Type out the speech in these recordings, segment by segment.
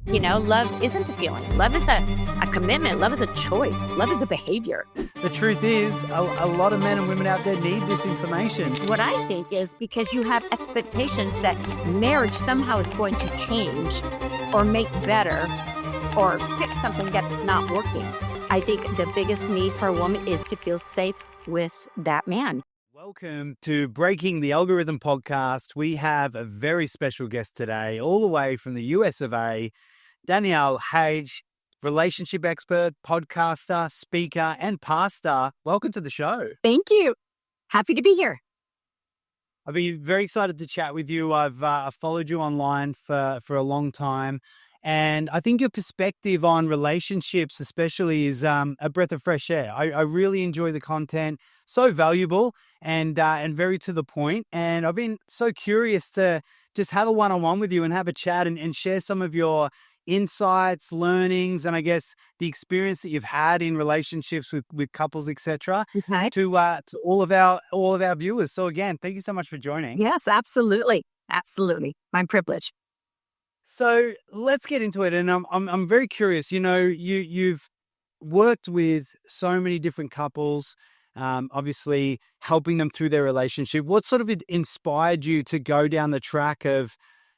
Love isn't a feeling. Love is a commitment. Love is a choice. Love is a behavior. The truth is, a lot of men and women out there need this information. What I think is because you have expectations that marriage somehow is going to change or make better or fix something that's not working. I think the biggest need for a woman is to feel safe with that man. Welcome to Breaking the Algorithm podcast. We have a very special guest today, all the way from the US of A, Daniele Hage, relationship expert, podcaster, speaker, and pastor. Welcome to the show. Thank you. Happy to be here. I've been very excited to chat with you. I've followed you online for a long time. And I think your perspective on relationships especially is a breath of fresh air. I really enjoy the content, so valuable and very to the point. And I've been so curious to just have a one-on-one with you and have a chat and share some of your insights, learnings, and I guess the experience that you've had in relationships with couples, etc. Okay. To all of our viewers. So again, thank you so much for joining. Yes, absolutely. Absolutely. My privilege. So let's get into it. And I'm very curious, you've worked with so many different couples, obviously helping them through their relationship. What sort of inspired you to go down the track of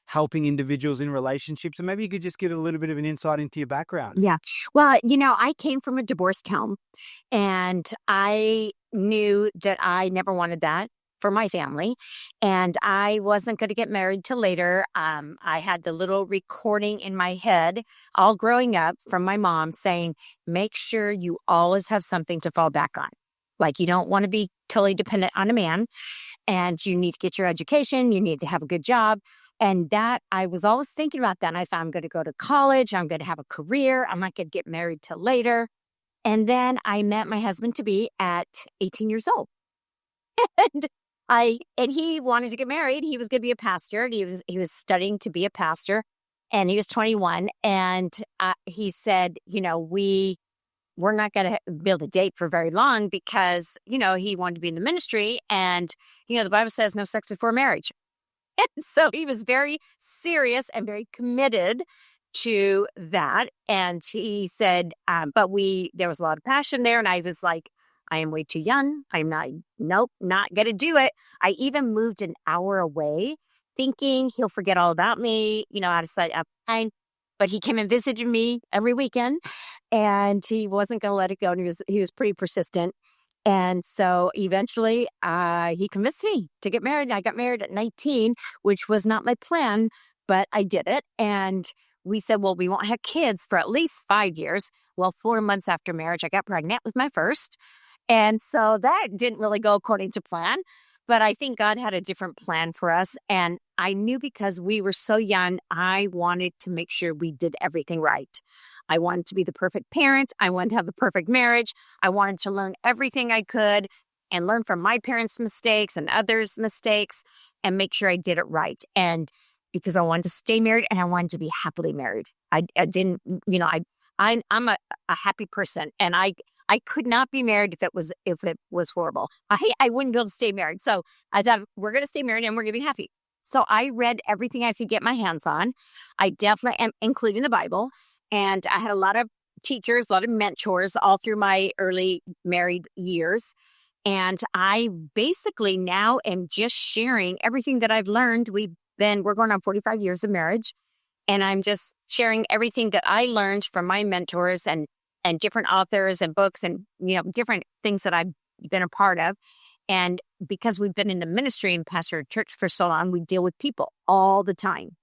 helping individuals in relationships? And maybe you could just give a little bit of an insight into your background. Yeah. Well, I came from a divorced home and I knew that I never wanted that for my family. And I wasn't going to get married till later. I had the little recording in my head all growing up from my mom saying, make sure you always have something to fall back on. Like you don't want to be totally dependent on a man and you need to get your education. You need to have a good job. And that I was always thinking about that. And I thought I'm going to go to college. I'm going to have a career. I'm not going to get married till later. And then I met my husband to be at 18 years old. And he wanted to get married. He was going to be a pastor. He was studying to be a pastor, and he was 21. And he said, we're not going to be able to date for very long because he wanted to be in the ministry, and the Bible says no sex before marriage. And so he was very serious and very committed to that. And he said, but there was a lot of passion there, and I was like, I am way too young. Nope, not going to do it. I even moved an hour away thinking he'll forget all about me, out of sight, out of mind. But he came and visited me every weekend and he wasn't going to let it go. And he was pretty persistent. And so eventually he convinced me to get married. I got married at 19, which was not my plan, but I did it. And we said, well, we won't have kids for at least 5 years. Well, 4 months after marriage, I got pregnant with my first. And so that didn't really go according to plan, but I think God had a different plan for us. And I knew because we were so young, I wanted to make sure we did everything right. I wanted to be the perfect parent. I wanted to have the perfect marriage. I wanted to learn everything I could and learn from my parents' mistakes and others' mistakes and make sure I did it right. And because I wanted to stay married and I wanted to be happily married. I didn't, I'm a happy person, and I could not be married if it was horrible. I wouldn't be able to stay married. So I thought we're going to stay married and we're going to be happy. So I read everything I could get my hands on. I definitely am, including the Bible. And I had a lot of teachers, a lot of mentors all through my early married years. And I basically now am just sharing everything that I've learned. We're going on 45 years of marriage. And I'm just sharing everything that I learned from my mentors and different authors and books and, different things that I've been a part of. And because we've been in the ministry and pastored church for so long, we deal with people all the time,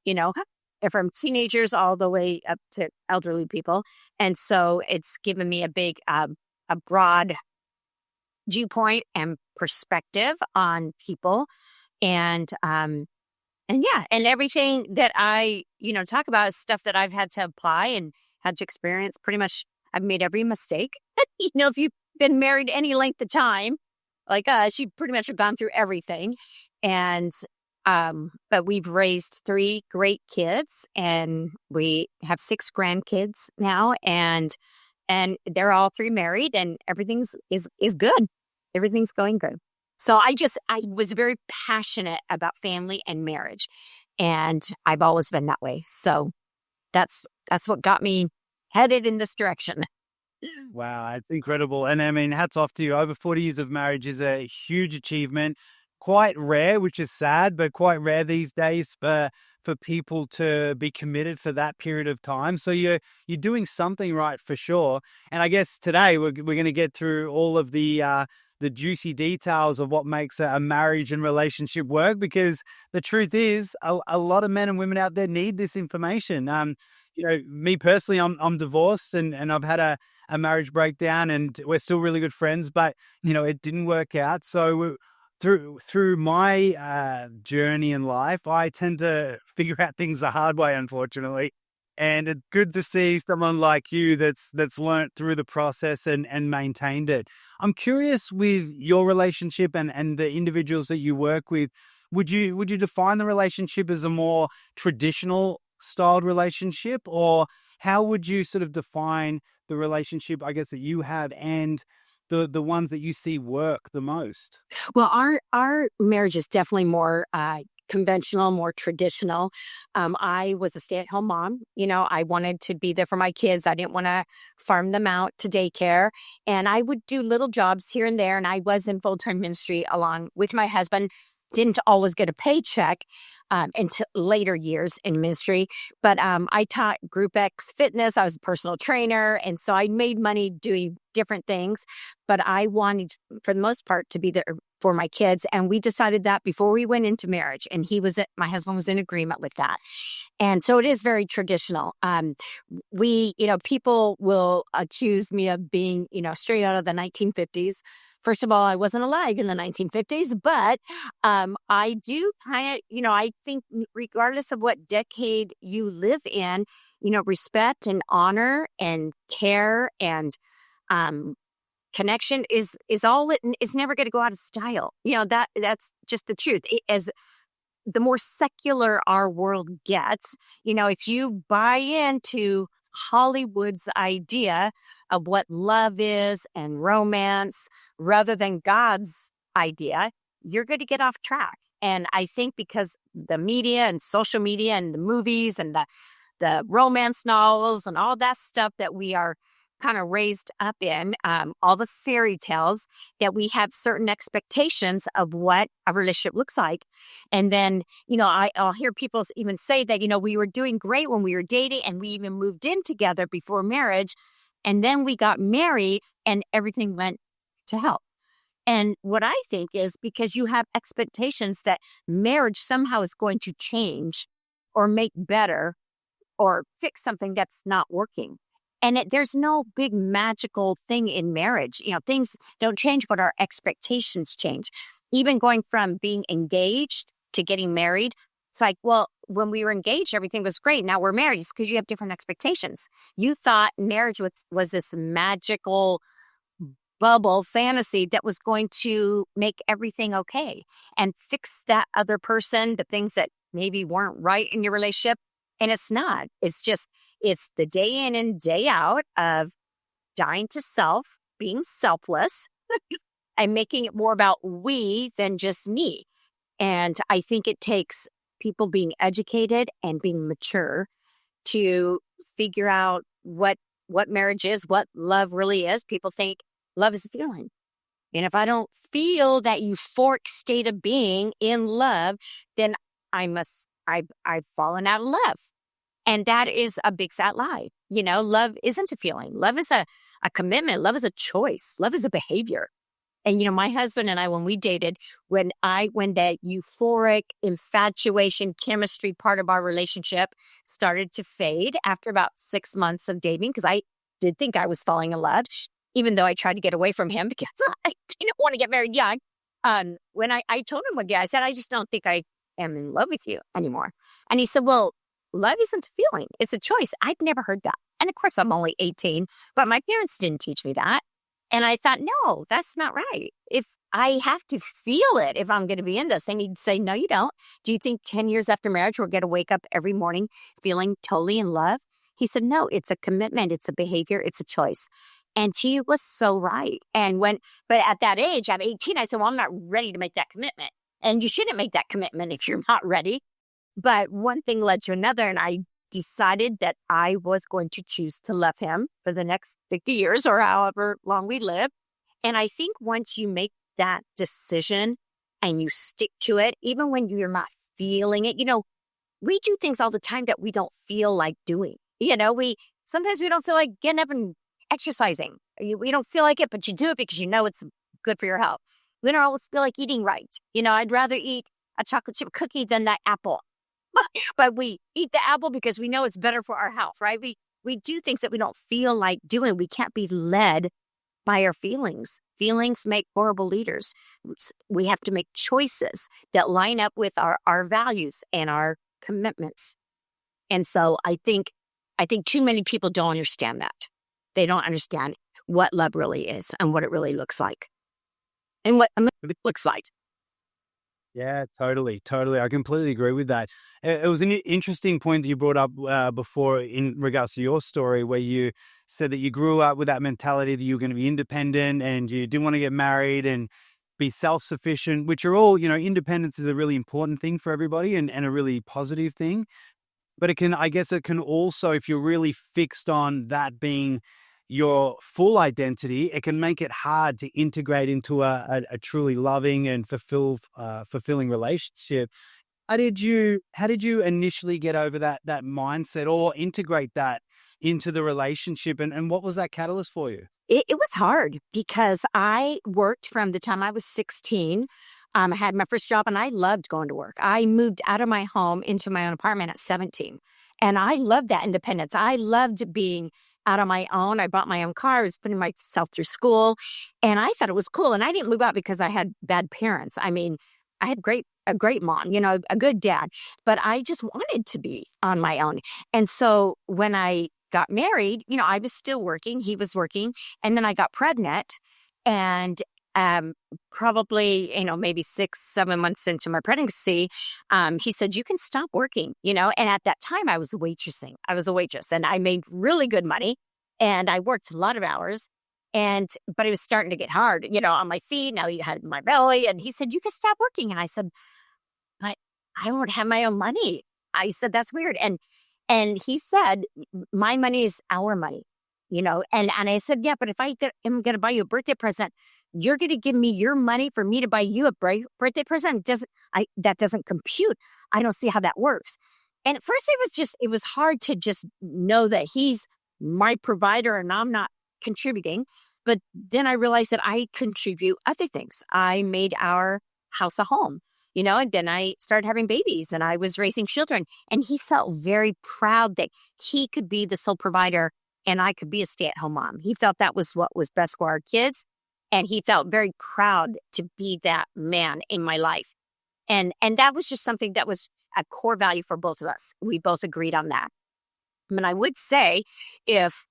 from teenagers all the way up to elderly people. And so it's given me a big, a broad viewpoint and perspective on people. And everything that I, talk about is stuff that I've had to apply and had to experience. Pretty much I've made every mistake. If you've been married any length of time, like us, you pretty much have gone through everything. And, but we've raised 3 great kids and we have 6 grandkids now, and they're all 3 married, and everything's is good. Everything's going good. So I was very passionate about family and marriage, and I've always been that way. So that's what got me headed in this direction. Wow, it's incredible. And I mean, hats off to you. Over 40 years of marriage is a huge achievement. Quite rare, which is sad, but quite rare these days for people to be committed for that period of time. So you're doing something right for sure. And I guess today we're going to get through all of the juicy details of what makes a marriage and relationship work, because the truth is a lot of men and women out there need this information. Me personally, I'm divorced and I've had a marriage breakdown, and we're still really good friends, but it didn't work out. So through my journey in life, I tend to figure out things the hard way, unfortunately. And it's good to see someone like you that's learnt through the process and maintained it. I'm curious with your relationship and the individuals that you work with. Would you define the relationship as a more traditional styled relationship, or how would you sort of define the relationship, I guess, that you have and the ones that you see work the most? Well, our marriage is definitely more conventional, more traditional. I was a stay-at-home mom. I wanted to be there for my kids. I didn't want to farm them out to daycare. And I would do little jobs here and there. And I was in full-time ministry along with my husband. Didn't always get a paycheck into later years in ministry. But I taught Group X fitness. I was a personal trainer. And so I made money doing different things. But I wanted, for the most part, to be there for my kids. And we decided that before we went into marriage. And my husband was in agreement with that. And so it is very traditional. People will accuse me of being, straight out of the 1950s. First of all, I wasn't alive in the 1950s, but I do kind of, I think regardless of what decade you live in, respect and honor and care and connection is all it is never going to go out of style. That's just the truth. As the more secular our world gets, if you buy into Hollywood's idea of what love is and romance rather than God's idea, you're going to get off track. And I think because the media and social media and the movies and the romance novels and all that stuff that we are kind of raised up in, all the fairy tales, that we have certain expectations of what a relationship looks like. And then, I'll hear people even say that, we were doing great when we were dating and we even moved in together before marriage. And then we got married and everything went to hell. And what I think is because you have expectations that marriage somehow is going to change or make better or fix something that's not working. And there's no big magical thing in marriage. Things don't change, but our expectations change. Even going from being engaged to getting married, it's like, well, when we were engaged, everything was great. Now we're married. It's because you have different expectations. You thought marriage was this magical bubble fantasy that was going to make everything okay and fix that other person, the things that maybe weren't right in your relationship. And it's not. It's the day in and day out of dying to self, being selfless, and making it more about we than just me. And I think it takes people being educated and being mature to figure out what marriage is, what love really is. People think love is a feeling. And if I don't feel that euphoric state of being in love, then I've fallen out of love. And that is a big fat lie. Love isn't a feeling. Love is a commitment. Love is a choice. Love is a behavior. And, my husband and I, when we dated, when that euphoric infatuation chemistry part of our relationship started to fade after about 6 months of dating, because I did think I was falling in love, even though I tried to get away from him because I didn't want to get married young. When I told him one day, I said, I just don't think I am in love with you anymore. And he said, well, love isn't a feeling. It's a choice. I'd never heard that. And of course, I'm only 18, but my parents didn't teach me that. And I thought, no, that's not right. If I have to feel it if I'm going to be in this. And he'd say, no, you don't. Do you think 10 years after marriage, we're going to wake up every morning feeling totally in love? He said, no, it's a commitment. It's a behavior. It's a choice. And he was so right. But at that age, I'm 18, I said, well, I'm not ready to make that commitment. And you shouldn't make that commitment if you're not ready. But one thing led to another, and I decided that I was going to choose to love him for the next 50 years or however long we live. And I think once you make that decision and you stick to it, even when you're not feeling it, we do things all the time that we don't feel like doing. Sometimes we don't feel like getting up and exercising. We don't feel like it, but you do it because you know it's good for your health. We don't always feel like eating right. I'd rather eat a chocolate chip cookie than that apple. But we eat the apple because we know it's better for our health, right? We do things that we don't feel like doing. We can't be led by our feelings. Feelings make horrible leaders. We have to make choices that line up with our values and our commitments. And so I think too many people don't understand that. They don't understand what love really is and what it really looks like. And what it looks like. Yeah, totally. I completely agree with that. It was an interesting point that you brought up before in regards to your story, where you said that you grew up with that mentality that you were going to be independent and you didn't want to get married and be self-sufficient, which are all, independence is a really important thing for everybody and a really positive thing. But I guess it can also, if you're really fixed on that being your full identity, it can make it hard to integrate into a truly loving and fulfilling relationship. How did you initially get over that mindset or integrate that into the relationship? And what was that catalyst for you? It was hard because I worked from the time I was 16. I had my first job and I loved going to work. I moved out of my home into my own apartment at 17. And I loved that independence. I loved being out on my own. I bought my own car. I was putting myself through school. And I thought it was cool. And I didn't move out because I had bad parents. I mean, I had a great mom, a good dad. But I just wanted to be on my own. And so when I got married, I was still working. He was working. And then I got pregnant. And probably, maybe 6-7 months into my pregnancy, he said, you can stop working, and at that time I was waitressing. I was a waitress and I made really good money and I worked a lot of hours but it was starting to get hard, on my feet. Now you had my belly and he said, you can stop working. And I said, but I won't have my own money. I said, that's weird. And he said, my money is our money. And I said, yeah, but if am going to buy you a birthday present, you're going to give me your money for me to buy you a birthday present? That doesn't compute. I don't see how that works. And at first it was hard to just know that he's my provider and I'm not contributing. But then I realized that I contribute other things. I made our house a home, and then I started having babies and I was raising children. And he felt very proud that he could be the sole provider and I could be a stay-at-home mom. He felt that was what was best for our kids. And he felt very proud to be that man in my life. And that was just something that was a core value for both of us. We both agreed on that. I mean, I would say if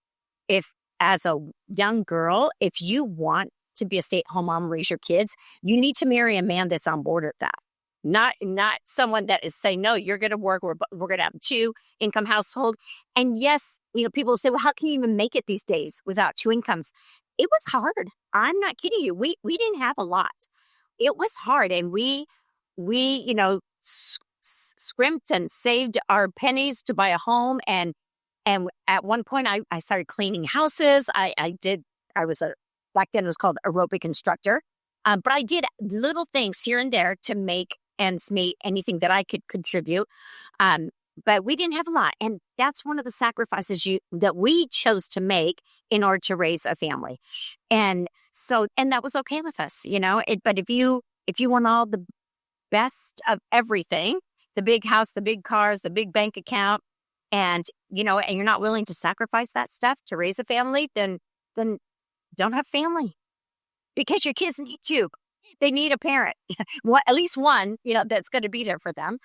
as a young girl, if you want to be a stay-at-home mom, raise your kids, you need to marry a man that's on board with that. Not someone that is saying, no, you're going to work. We're going to have a 2-income household. And yes, people say, well, how can you even make it these days without 2 incomes? It was hard. I'm not kidding you. We didn't have a lot. It was hard. And we scrimped and saved our pennies to buy a home. And at one point I started cleaning houses. Back then it was called aerobic instructor. But I did little things here and there to make ends meet, anything that I could contribute. But we didn't have a lot. And that's one of the sacrifices that we chose to make in order to raise a family. And that was okay with us, but if you want all the best of everything, the big house, the big cars, the big bank account, and you're not willing to sacrifice that stuff to raise a family, then don't have family, because your kids need you. They need a parent, at least one, that's going to be there for them.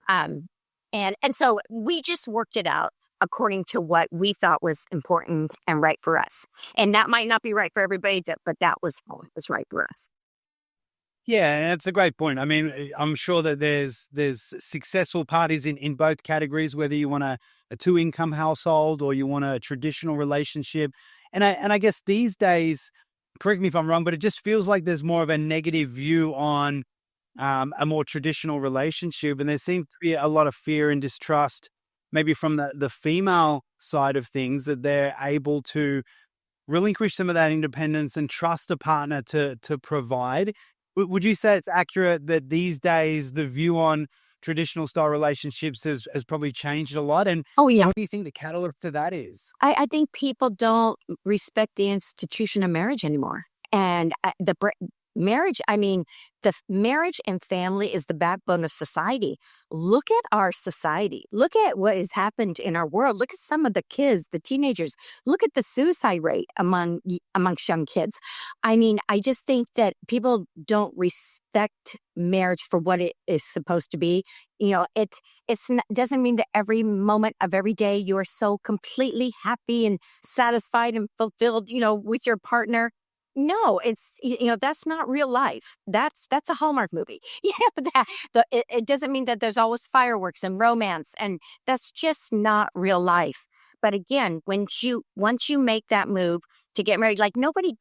And so we just worked it out according to what we thought was important and right for us. And that might not be right for everybody, but that was how it was right for us. Yeah, that's a great point. I mean, I'm sure that there's successful parties in both categories, whether you want a 2-income household or you want a traditional relationship. And I guess these days, correct me if I'm wrong, but it just feels like there's more of a negative view on a more traditional relationship. And there seems to be a lot of fear and distrust maybe from the female side of things, that they're able to relinquish some of that independence and trust a partner to provide. Would you say it's accurate that these days the view on traditional style relationships has probably changed a lot? Oh, yeah. What do you think the catalyst to that is? I think people don't respect the institution of marriage anymore. And marriage, I mean, marriage and family is the backbone of society. Look at our society. Look at what has happened in our world. Look at some of the kids, the teenagers. Look at the suicide rate amongst young kids. I mean, I just think that people don't respect marriage for what it is supposed to be. You know, doesn't mean that every moment of every day you are so completely happy and satisfied and fulfilled, with your partner. No, that's not real life. That's a Hallmark movie. It doesn't mean that there's always fireworks and romance, and that's just not real life. But again, once you make that move to get married, like nobody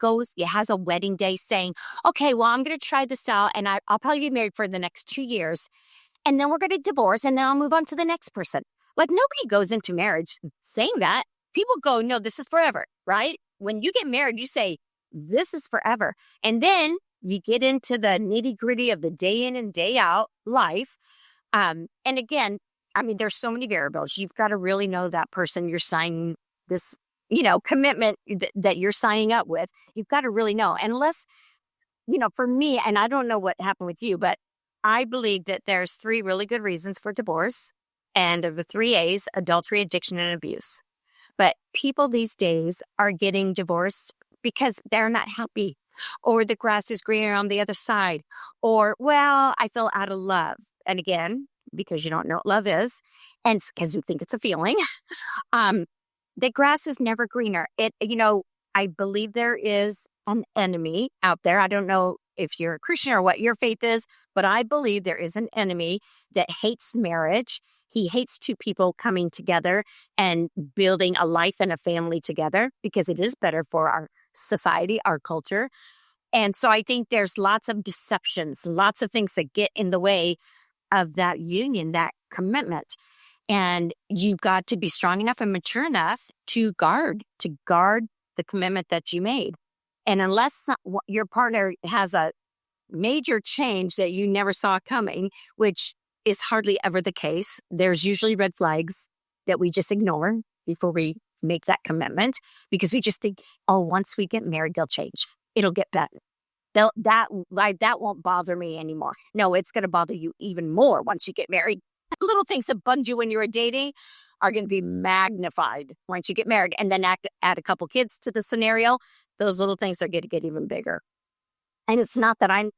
has a wedding day saying, okay, well, I'm going to try this out, and I'll probably be married for the next 2 years, and then we're going to divorce, and then I'll move on to the next person. Like nobody goes into marriage saying that. People go, no, this is forever, right? When you get married, you say, this is forever. And then you get into the nitty gritty of the day in and day out life. And again, I mean, there's so many variables. You've got to really know that person you're signing this, commitment that you're signing up with. You've got to really know. Unless, for me, and I don't know what happened with you, but I believe that there's 3 really good reasons for divorce. And of the 3 A's, adultery, addiction, and abuse. But people these days are getting divorced because they're not happy, or the grass is greener on the other side, or, well, I feel out of love. And again, because you don't know what love is, and because you think it's a feeling, the grass is never greener. I believe there is an enemy out there. I don't know if you're a Christian or what your faith is, but I believe there is an enemy that hates marriage. He hates 2 people coming together and building a life and a family together, because it is better for our society, our culture. And so I think there's lots of deceptions, lots of things that get in the way of that union, that commitment. And you've got to be strong enough and mature enough to guard the commitment that you made. And unless your partner has a major change that you never saw coming, which is hardly ever the case, there's usually red flags that we just ignore before we make that commitment, because we just think, oh, once we get married, they'll change. It'll get better. That won't bother me anymore. No, it's going to bother you even more once you get married. Little things that bugged you when you were dating are going to be magnified once you get married. And then add a couple kids to the scenario. Those little things are going to get even bigger. And it's not that I'm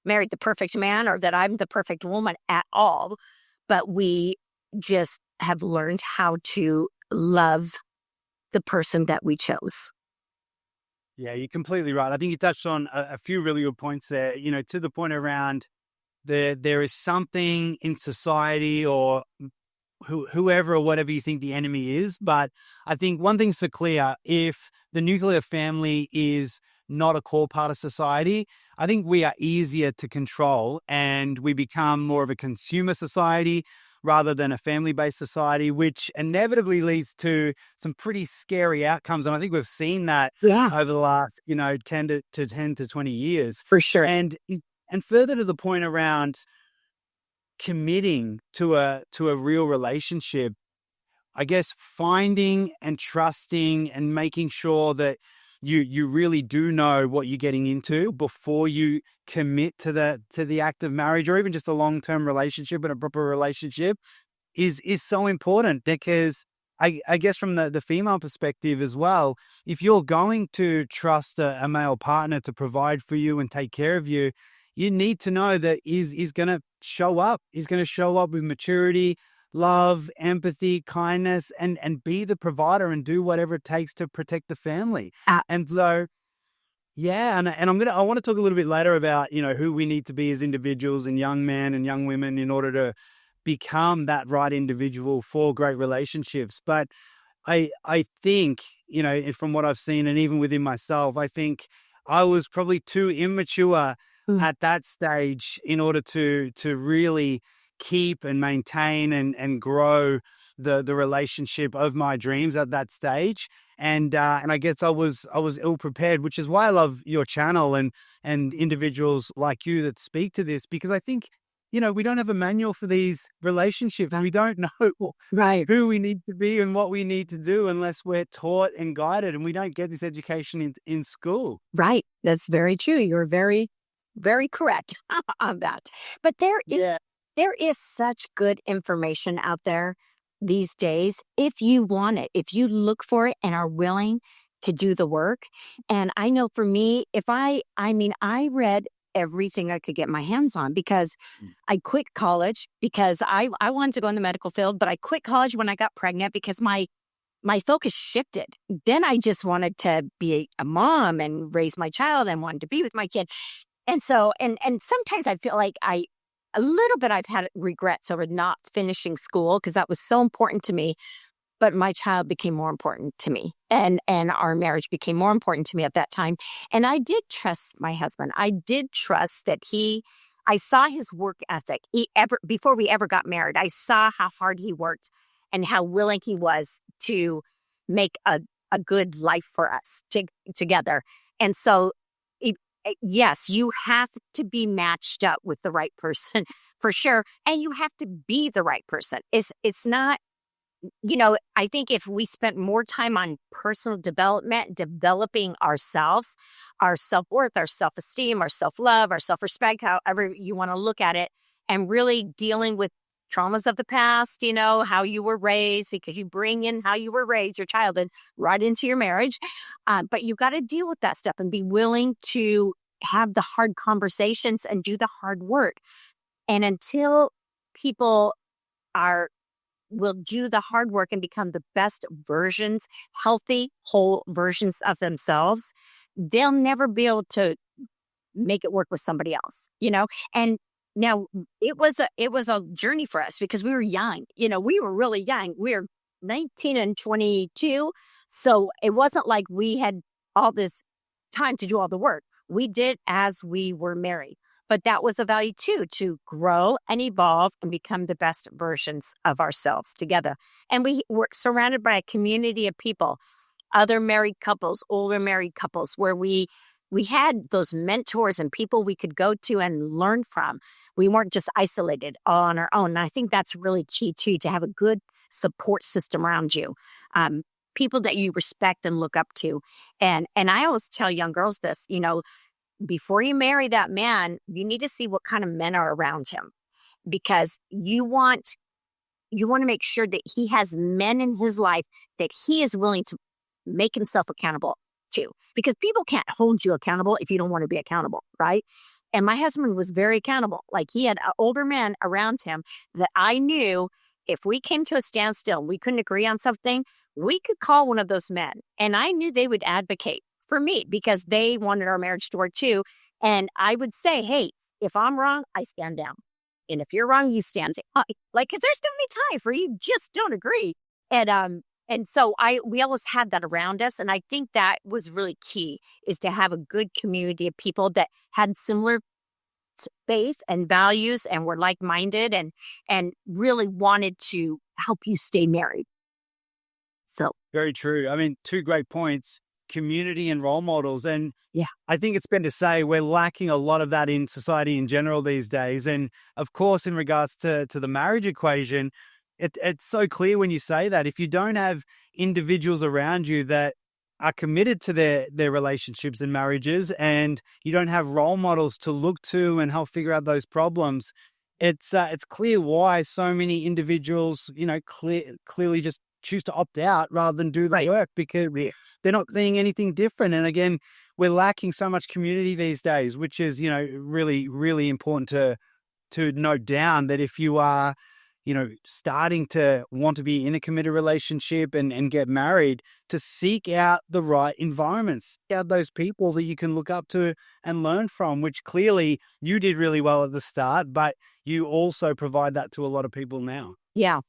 married the perfect man or that I'm the perfect woman at all, but we just have learned how to love the person that we chose. Yeah, you're completely right. I think you touched on a few really good points there, to the point around there is something in society or whoever or whatever you think the enemy is. But I think one thing's for clear: if the nuclear family is not a core part of society, I think we are easier to control, and we become more of a consumer society rather than a family-based society, which inevitably leads to some pretty scary outcomes. And I think we've seen that over the last, 10 to 20 years. For sure. And further to the point around committing to a real relationship, I guess finding and trusting and making sure that you really do know what you're getting into before you commit to the act of marriage, or even just a long-term relationship and a proper relationship is so important. Because I guess from the female perspective as well, if you're going to trust a male partner to provide for you and take care of you, you need to know that he's going to show up. He's going to show up with maturity, love, empathy, kindness, and be the provider and do whatever it takes to protect the family. And so, yeah, and I want to talk a little bit later about, who we need to be as individuals and young men and young women in order to become that right individual for great relationships. But I think, from what I've seen and even within myself, I think I was probably too immature at that stage in order to really keep and maintain and grow the relationship of my dreams at that stage. And I guess I was ill prepared, which is why I love your channel and individuals like you that speak to this, because I think, we don't have a manual for these relationships, and we don't know Right. who we need to be and what we need to do unless we're taught and guided, and we don't get this education in school. Right. That's very true. You're very, very correct on that. But Yeah. there is such good information out there these days if you want it, if you look for it and are willing to do the work. And I know for me, I read everything I could get my hands on because I quit college because I wanted to go in the medical field, but I quit college when I got pregnant because my focus shifted. Then I just wanted to be a mom and raise my child and wanted to be with my kid. And so, and sometimes I feel like a little bit I've had regrets over not finishing school because that was so important to me. But my child became more important to me, and our marriage became more important to me at that time. And I did trust my husband. I did trust that I saw his work ethic. Before we ever got married, I saw how hard he worked and how willing he was to make a good life for us together. And so, yes, you have to be matched up with the right person for sure. And you have to be the right person. It's not, I think if we spent more time on personal development, developing ourselves, our self-worth, our self-esteem, our self-love, our self-respect, however you want to look at it, and really dealing with traumas of the past, how you were raised, because you bring in how you were raised, your childhood, right into your marriage. But you got to deal with that stuff and be willing to have the hard conversations and do the hard work. And until people will do the hard work and become the best versions, healthy, whole versions of themselves, they'll never be able to make it work with somebody else, And now it was a journey for us because we were young. We were really young. We were 19 and 22. So it wasn't like we had all this time to do all the work. We did as we were married. But that was a value too, to grow and evolve and become the best versions of ourselves together. And we were surrounded by a community of people, other married couples, older married couples, where we had those mentors and people we could go to and learn from. We weren't just isolated all on our own. And I think that's really key too, to have a good support system around you. People that you respect and look up to. And I always tell young girls this, before you marry that man, you need to see what kind of men are around him, because you want to make sure that he has men in his life that he is willing to make himself accountable to, because people can't hold you accountable if you don't want to be accountable, right? And my husband was very accountable. Like, he had older men around him that I knew if we came to a standstill and we couldn't agree on something, we could call one of those men. And I knew they would advocate for me because they wanted our marriage to work too. And I would say, hey, if I'm wrong, I stand down. And if you're wrong, you stand down. Because there's going to be times where you just don't agree. And so we always had that around us. And I think that was really key, is to have a good community of people that had similar faith and values and were like-minded and really wanted to help you stay married. So Very true. I mean, two great points: community and role models. And yeah, I think it's fair to say we're lacking a lot of that in society in general these days. And of course, in regards to the marriage equation, it's so clear when you say that if you don't have individuals around you that are committed to their relationships and marriages, and you don't have role models to look to and help figure out those problems, it's clear why so many individuals, clearly just choose to opt out rather than do the work, because they're not seeing anything different. And again, we're lacking so much community these days, which is, really, really important to note down, that if you are, starting to want to be in a committed relationship and get married, to seek out the right environments, seek out those people that you can look up to and learn from, which clearly you did really well at the start, but you also provide that to a lot of people now. Yeah.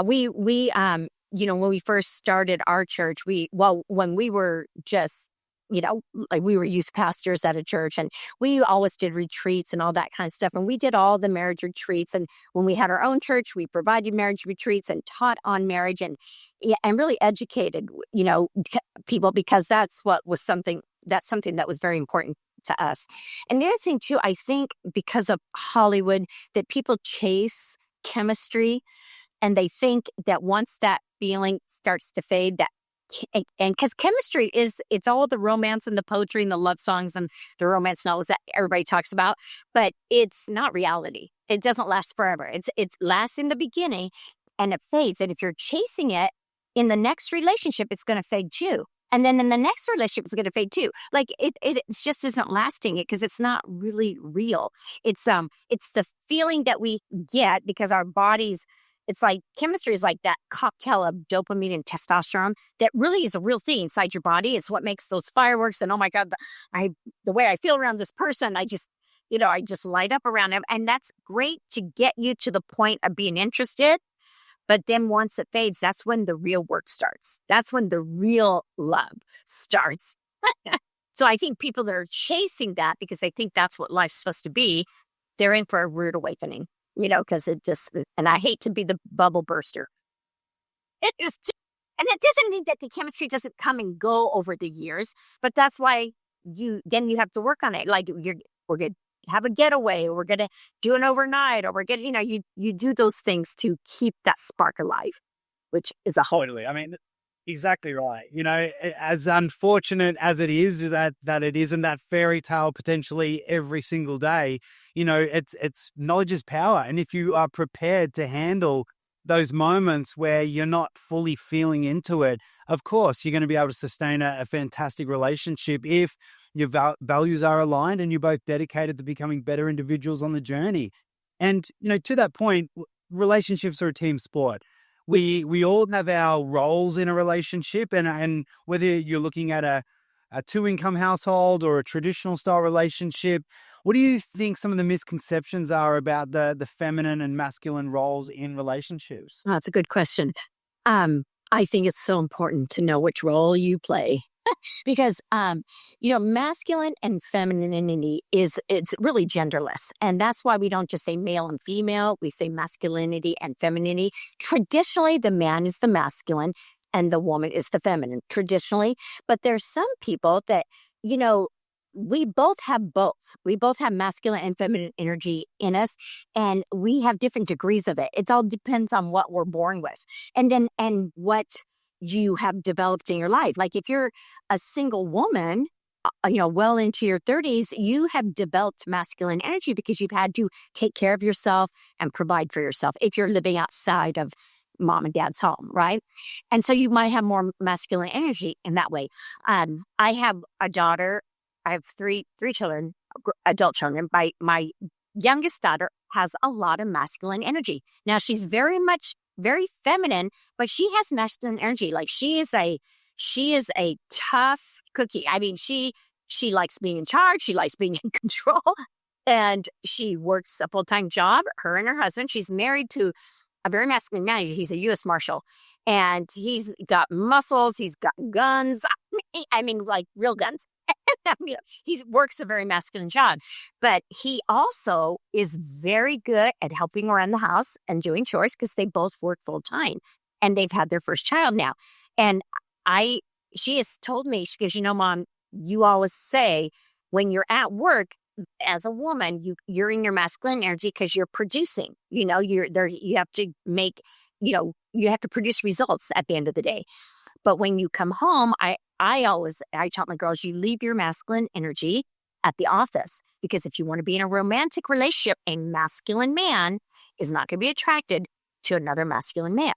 We when we first started our church, when we were just like we were youth pastors at a church, and we always did retreats and all that kind of stuff. And we did all the marriage retreats. And when we had our own church, we provided marriage retreats and taught on marriage, and yeah, and really educated, people, because that's something that was very important to us. And the other thing too, I think because of Hollywood, that people chase chemistry, and they think that once that feeling starts to fade, and because chemistry it's all the romance and the poetry and the love songs and the romance novels that everybody talks about, but it's not reality. It doesn't last forever. It's lasts in the beginning and it fades. And if you're chasing it in the next relationship, it's going to fade too. And then in the next relationship, it's going to fade too. Like it just isn't lasting it because it's not really real. It's the feeling that we get because our bodies. It's like chemistry is like that cocktail of dopamine and testosterone that really is a real thing inside your body. It's what makes those fireworks. And oh my God, the way I feel around this person, I just light up around him. And that's great to get you to the point of being interested. But then once it fades, that's when the real work starts. That's when the real love starts. So I think people that are chasing that because they think that's what life's supposed to be, they're in for a rude awakening. Because and I hate to be the bubble burster. It is, and it doesn't mean that the chemistry doesn't come and go over the years, but that's why you have to work on it. Like we're going to have a getaway, or we're going to do an overnight, or we're going to, you do those things to keep that spark alive, which is a whole. Totally. I mean, exactly right. As unfortunate as it is that it isn't that fairy tale potentially every single day, it's knowledge is power. And if you are prepared to handle those moments where you're not fully feeling into it, of course, you're going to be able to sustain a fantastic relationship if your values are aligned and you're both dedicated to becoming better individuals on the journey. And, to that point, relationships are a team sport. We all have our roles in a relationship, and whether you're looking at a two-income household or a traditional style relationship, what do you think some of the misconceptions are about the feminine and masculine roles in relationships? Oh, that's a good question. I think it's so important to know which role you play. Because masculine and femininity it's really genderless, and that's why we don't just say male and female. We say masculinity and femininity. Traditionally, the man is the masculine and the woman is the feminine. Traditionally, but there's some people that we both have both. We both have masculine and feminine energy in us, and we have different degrees of it. It all depends on what we're born with, and what you have developed in your life. Like if you're a single woman, well into your 30s, you have developed masculine energy because you've had to take care of yourself and provide for yourself if you're living outside of mom and dad's home, right? And so you might have more masculine energy in that way. I have a daughter. I have three children, adult children. My youngest daughter has a lot of masculine energy. Now she's very feminine, but she has masculine energy. Like she is a tough cookie. I mean, she likes being in charge. She likes being in control, and she works a full-time job. Her and her husband. She's married to a very masculine man. He's a U.S. Marshal, and he's got muscles. He's got guns. I mean, like real guns. He works a very masculine job, but he also is very good at helping around the house and doing chores because they both work full time, and they've had their first child now. And she has told me, she goes, Mom, you always say when you're at work as a woman, you're in your masculine energy because you're producing. You're there. You have to make. You have to produce results at the end of the day. But when you come home, I tell my girls, you leave your masculine energy at the office, because if you want to be in a romantic relationship, a masculine man is not going to be attracted to another masculine man.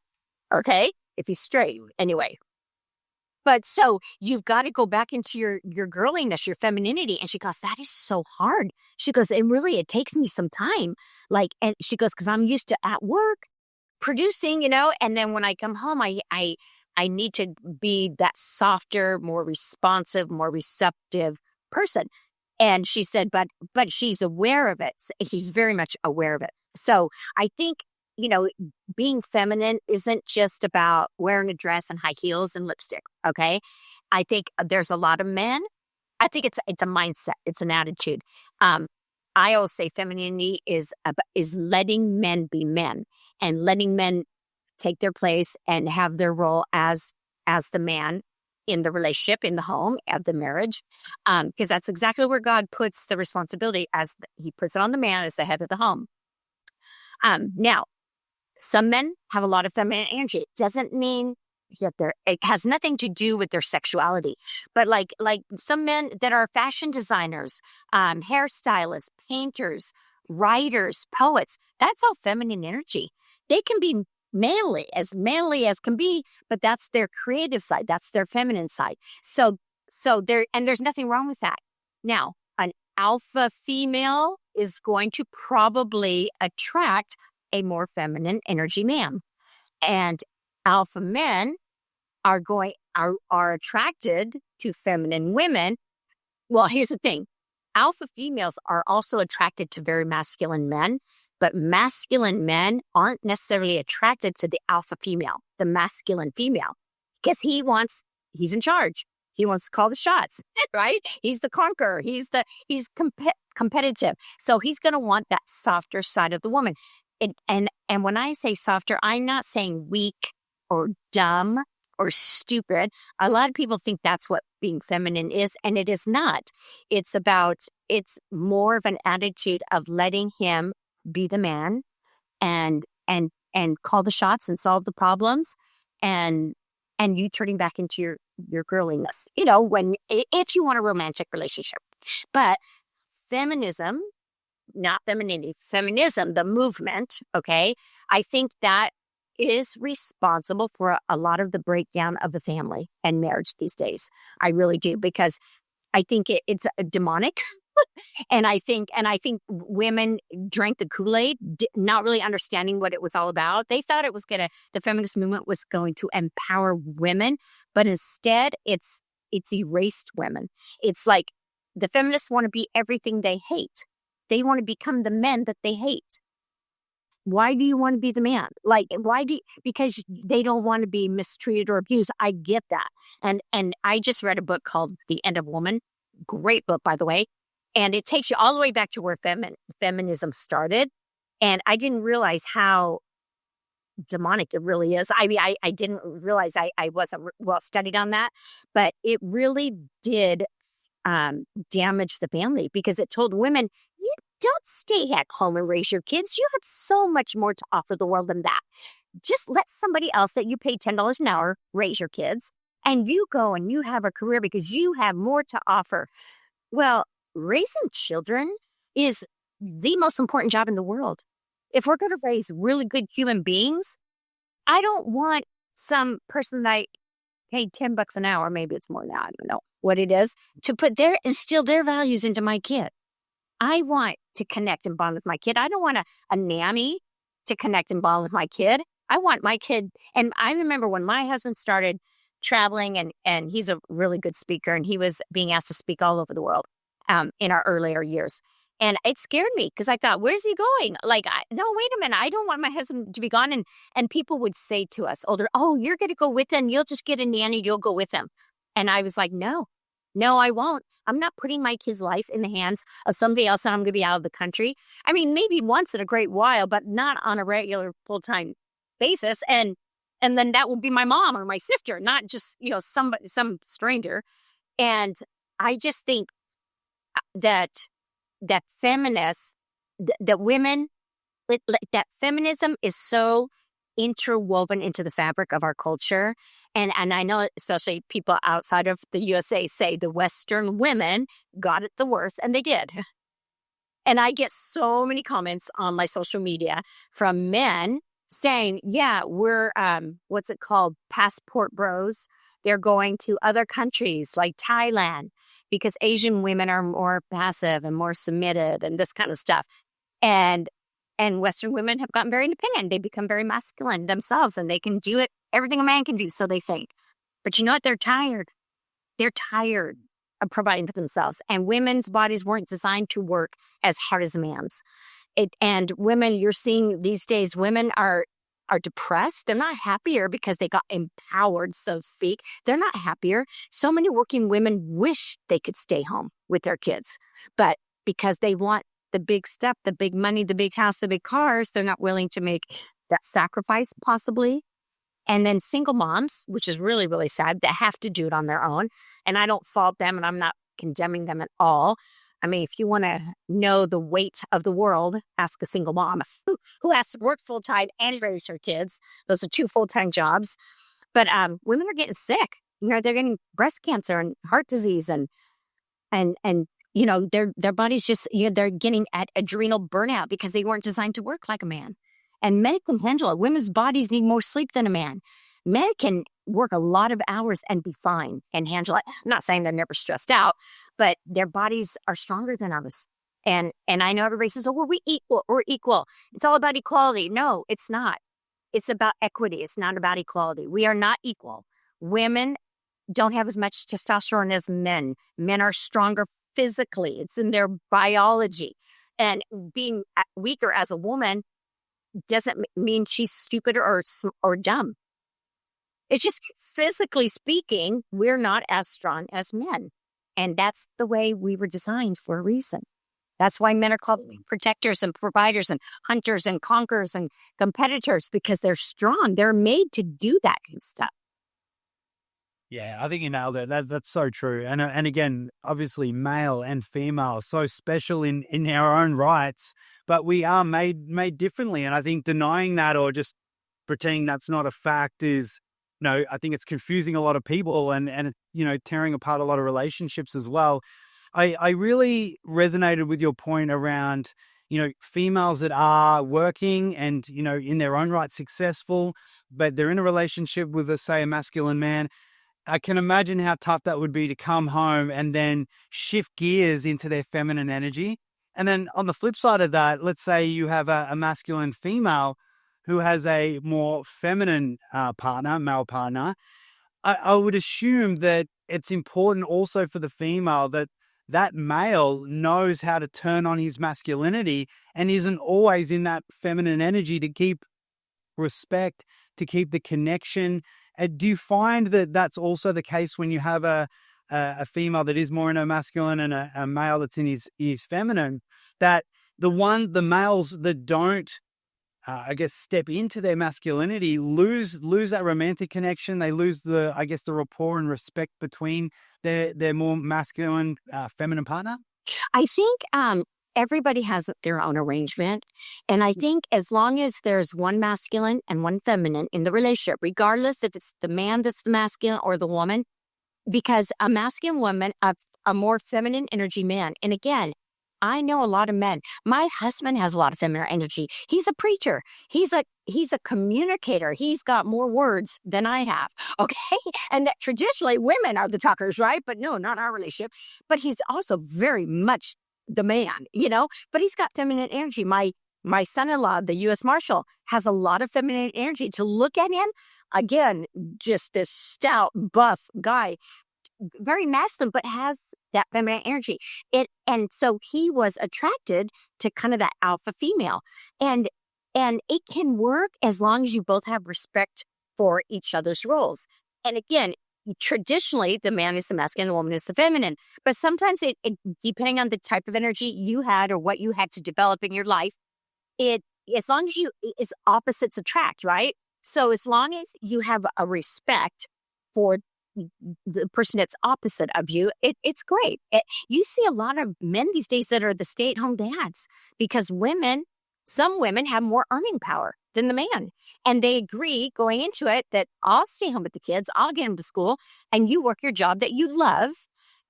Okay? If he's straight, anyway. But so you've got to go back into your girliness, your femininity. And she goes, that is so hard. She goes, it takes me some time. And she goes, because I'm used to at work producing, and then when I come home, I need to be that softer, more responsive, more receptive person. And she said, but she's aware of it. She's very much aware of it. So I think, being feminine isn't just about wearing a dress and high heels and lipstick. Okay. I think there's a lot of men I think it's a mindset. It's an attitude. I always say femininity is letting men be men and letting men take their place and have their role as the man in the relationship, in the home, of the marriage, because that's exactly where God puts the responsibility, He puts it on the man as the head of the home. Now, some men have a lot of feminine energy. It doesn't mean that it has nothing to do with their sexuality, but like some men that are fashion designers, hairstylists, painters, writers, poets, that's all feminine energy. They can be manly as can be, but that's their creative side. That's their feminine side. So there's nothing wrong with that. Now, an alpha female is going to probably attract a more feminine energy man. And alpha men are attracted to feminine women. Well, here's the thing. Alpha females are also attracted to very masculine men, but masculine men aren't necessarily attracted to the alpha female, the masculine female, because he's in charge. He wants to call the shots, right? He's the conqueror. He's competitive. So he's going to want that softer side of the woman. And when I say softer, I'm not saying weak or dumb or stupid. A lot of people think that's what being feminine is, and it is not. It's more of an attitude of letting him be the man and call the shots and solve the problems, and you turning back into your girliness, if you want a romantic relationship. But feminism, not femininity, feminism, the movement, okay, I think that is responsible for a lot of the breakdown of the family and marriage these days. I really do, because I think it's demonic. And I think women drank the Kool-Aid, not really understanding what it was all about. They thought the feminist movement was going to empower women, but instead it's erased women. It's like the feminists want to be everything they hate. They want to become the men that they hate. Why do you want to be the man? Because they don't want to be mistreated or abused. I get that. And I just read a book called The End of Woman. Great book, by the way. And it takes you all the way back to where feminism started. And I didn't realize how demonic it really is. I mean, I didn't realize I wasn't well studied on that, but it really did damage the family, because it told women, you don't stay at home and raise your kids. You have so much more to offer the world than that. Just let somebody else that you pay $10 an hour raise your kids, and you go and you have a career because you have more to offer. Well, raising children is the most important job in the world. If we're going to raise really good human beings, I don't want some person that I paid $10 an hour, maybe it's more now, I don't know what it is, to instill their values into my kid. I want to connect and bond with my kid. I don't want a nanny to connect and bond with my kid. I want my kid. And I remember when my husband started traveling, and he's a really good speaker, and he was being asked to speak all over the world in our earlier years. And it scared me, because I thought, where's he going? No, wait a minute. I don't want my husband to be gone. And people would say to us, older, oh, you're going to go with him. You'll just get a nanny. You'll go with him. And I was like, no, I won't. I'm not putting my kid's life in the hands of somebody else, and I'm going to be out of the country. I mean, maybe once in a great while, but not on a regular full-time basis. And then that will be my mom or my sister, not just, some stranger. And I just think that feminists, that women, that feminism is so interwoven into the fabric of our culture. And I know especially people outside of the USA say the Western women got it the worst, and they did. And I get so many comments on my social media from men saying, yeah, we're, what's it called? Passport bros. They're going to other countries like Thailand because Asian women are more passive and more submitted and this kind of stuff. And Western women have gotten very independent. They become very masculine themselves, and they can do everything a man can do, so they think. But you know what? They're tired. They're tired of providing for themselves. And women's bodies weren't designed to work as hard as a man's. And women, you're seeing these days, women are are depressed. They're not happier because they got empowered, so to speak. They're not happier. So many working women wish they could stay home with their kids, but because they want the big step, the big money, the big house, the big cars, they're not willing to make that sacrifice possibly. And then single moms, which is really, really sad, that have to do it on their own. And I don't fault them, and I'm not condemning them at all. I mean, if you want to know the weight of the world, ask a single mom who has to work full time and raise her kids. Those are 2 full-time jobs. But women are getting sick. They're getting breast cancer and heart disease, and their bodies just they're getting at adrenal burnout because they weren't designed to work like a man. And men can handle it. Women's bodies need more sleep than a man. Men can work a lot of hours and be fine and handle it. I'm not saying they're never stressed out, but their bodies are stronger than ours. And I know everybody says, oh, well, we're equal. It's all about equality. No, it's not. It's about equity. It's not about equality. We are not equal. Women don't have as much testosterone as men. Men are stronger physically. It's in their biology. And being weaker as a woman doesn't mean she's stupid or dumb. It's just physically speaking, we're not as strong as men. And that's the way we were designed for a reason. That's why men are called protectors and providers and hunters and conquerors and competitors, because they're strong. They're made to do that kind of stuff. Yeah, I think you nailed it. That's so true. And again, obviously male and female, so special in our own rights, but we are made differently. And I think denying that or just pretending that's not a fact is, I think it's confusing a lot of people and tearing apart a lot of relationships as well. I really resonated with your point around, females that are working and, in their own right successful, but they're in a relationship with, say, a masculine man. I can imagine how tough that would be to come home and then shift gears into their feminine energy. And then on the flip side of that, let's say you have a masculine female who has a more feminine male partner. I would assume that it's important also for the female that male knows how to turn on his masculinity and isn't always in that feminine energy to keep respect, to keep the connection. Do you find that that's also the case when you have a female that is more in her masculine and a male that's in his feminine, that the males that don't, step into their masculinity lose that romantic connection. They lose the rapport and respect between their more masculine, feminine partner? I think everybody has their own arrangement. And I think as long as there's one masculine and one feminine in the relationship, regardless if it's the man that's the masculine or the woman, because a masculine woman, a more feminine energy man. And again, I know a lot of men. My husband has a lot of feminine energy. He's a preacher. He's a communicator. He's got more words than I have. Okay. And that traditionally women are the talkers, right? But no, not our relationship. But he's also very much the man, but he's got feminine energy. My son-in-law, the U.S. Marshal, has a lot of feminine energy. To look at him, again, just this stout, buff guy, very masculine, but has that feminine energy. And so he was attracted to kind of that alpha female. And it can work as long as you both have respect for each other's roles. And again, traditionally, the man is the masculine, the woman is the feminine. But sometimes it depending on the type of energy you had or what you had to develop in your life, as long as it's opposites attract, right? So as long as you have a respect for the person that's opposite of you, it's great. You see a lot of men these days that are the stay-at-home dads because some women have more earning power than the man. And they agree going into it that I'll stay home with the kids, I'll get them to school, and you work your job that you love,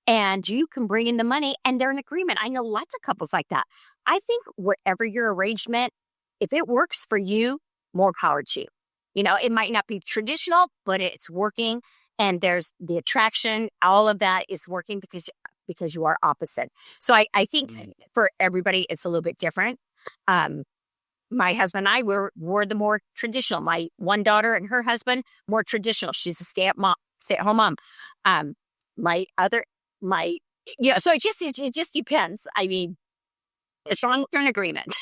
and you can bring in the money, and they're in agreement. I know lots of couples like that. I think wherever your arrangement, if it works for you, more power to you. It might not be traditional, but it's working, and there's the attraction. All of that is working because you are opposite. So I think for everybody, it's a little bit different. My husband and I were the more traditional. My one daughter and her husband, more traditional. She's a stay-at-home mom. So it just depends. I mean, as long as you're in agreement.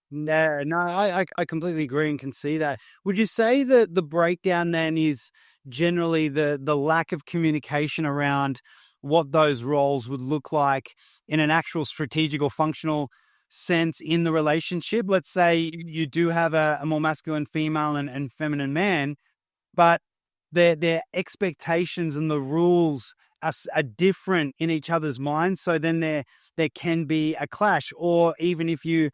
No, I completely agree and can see that. Would you say that the breakdown then is generally the lack of communication around what those roles would look like in an actual strategic or functional sense in the relationship? Let's say you do have a more masculine female and feminine man, but their expectations and the rules are different in each other's minds. So then there can be a clash, or even if you,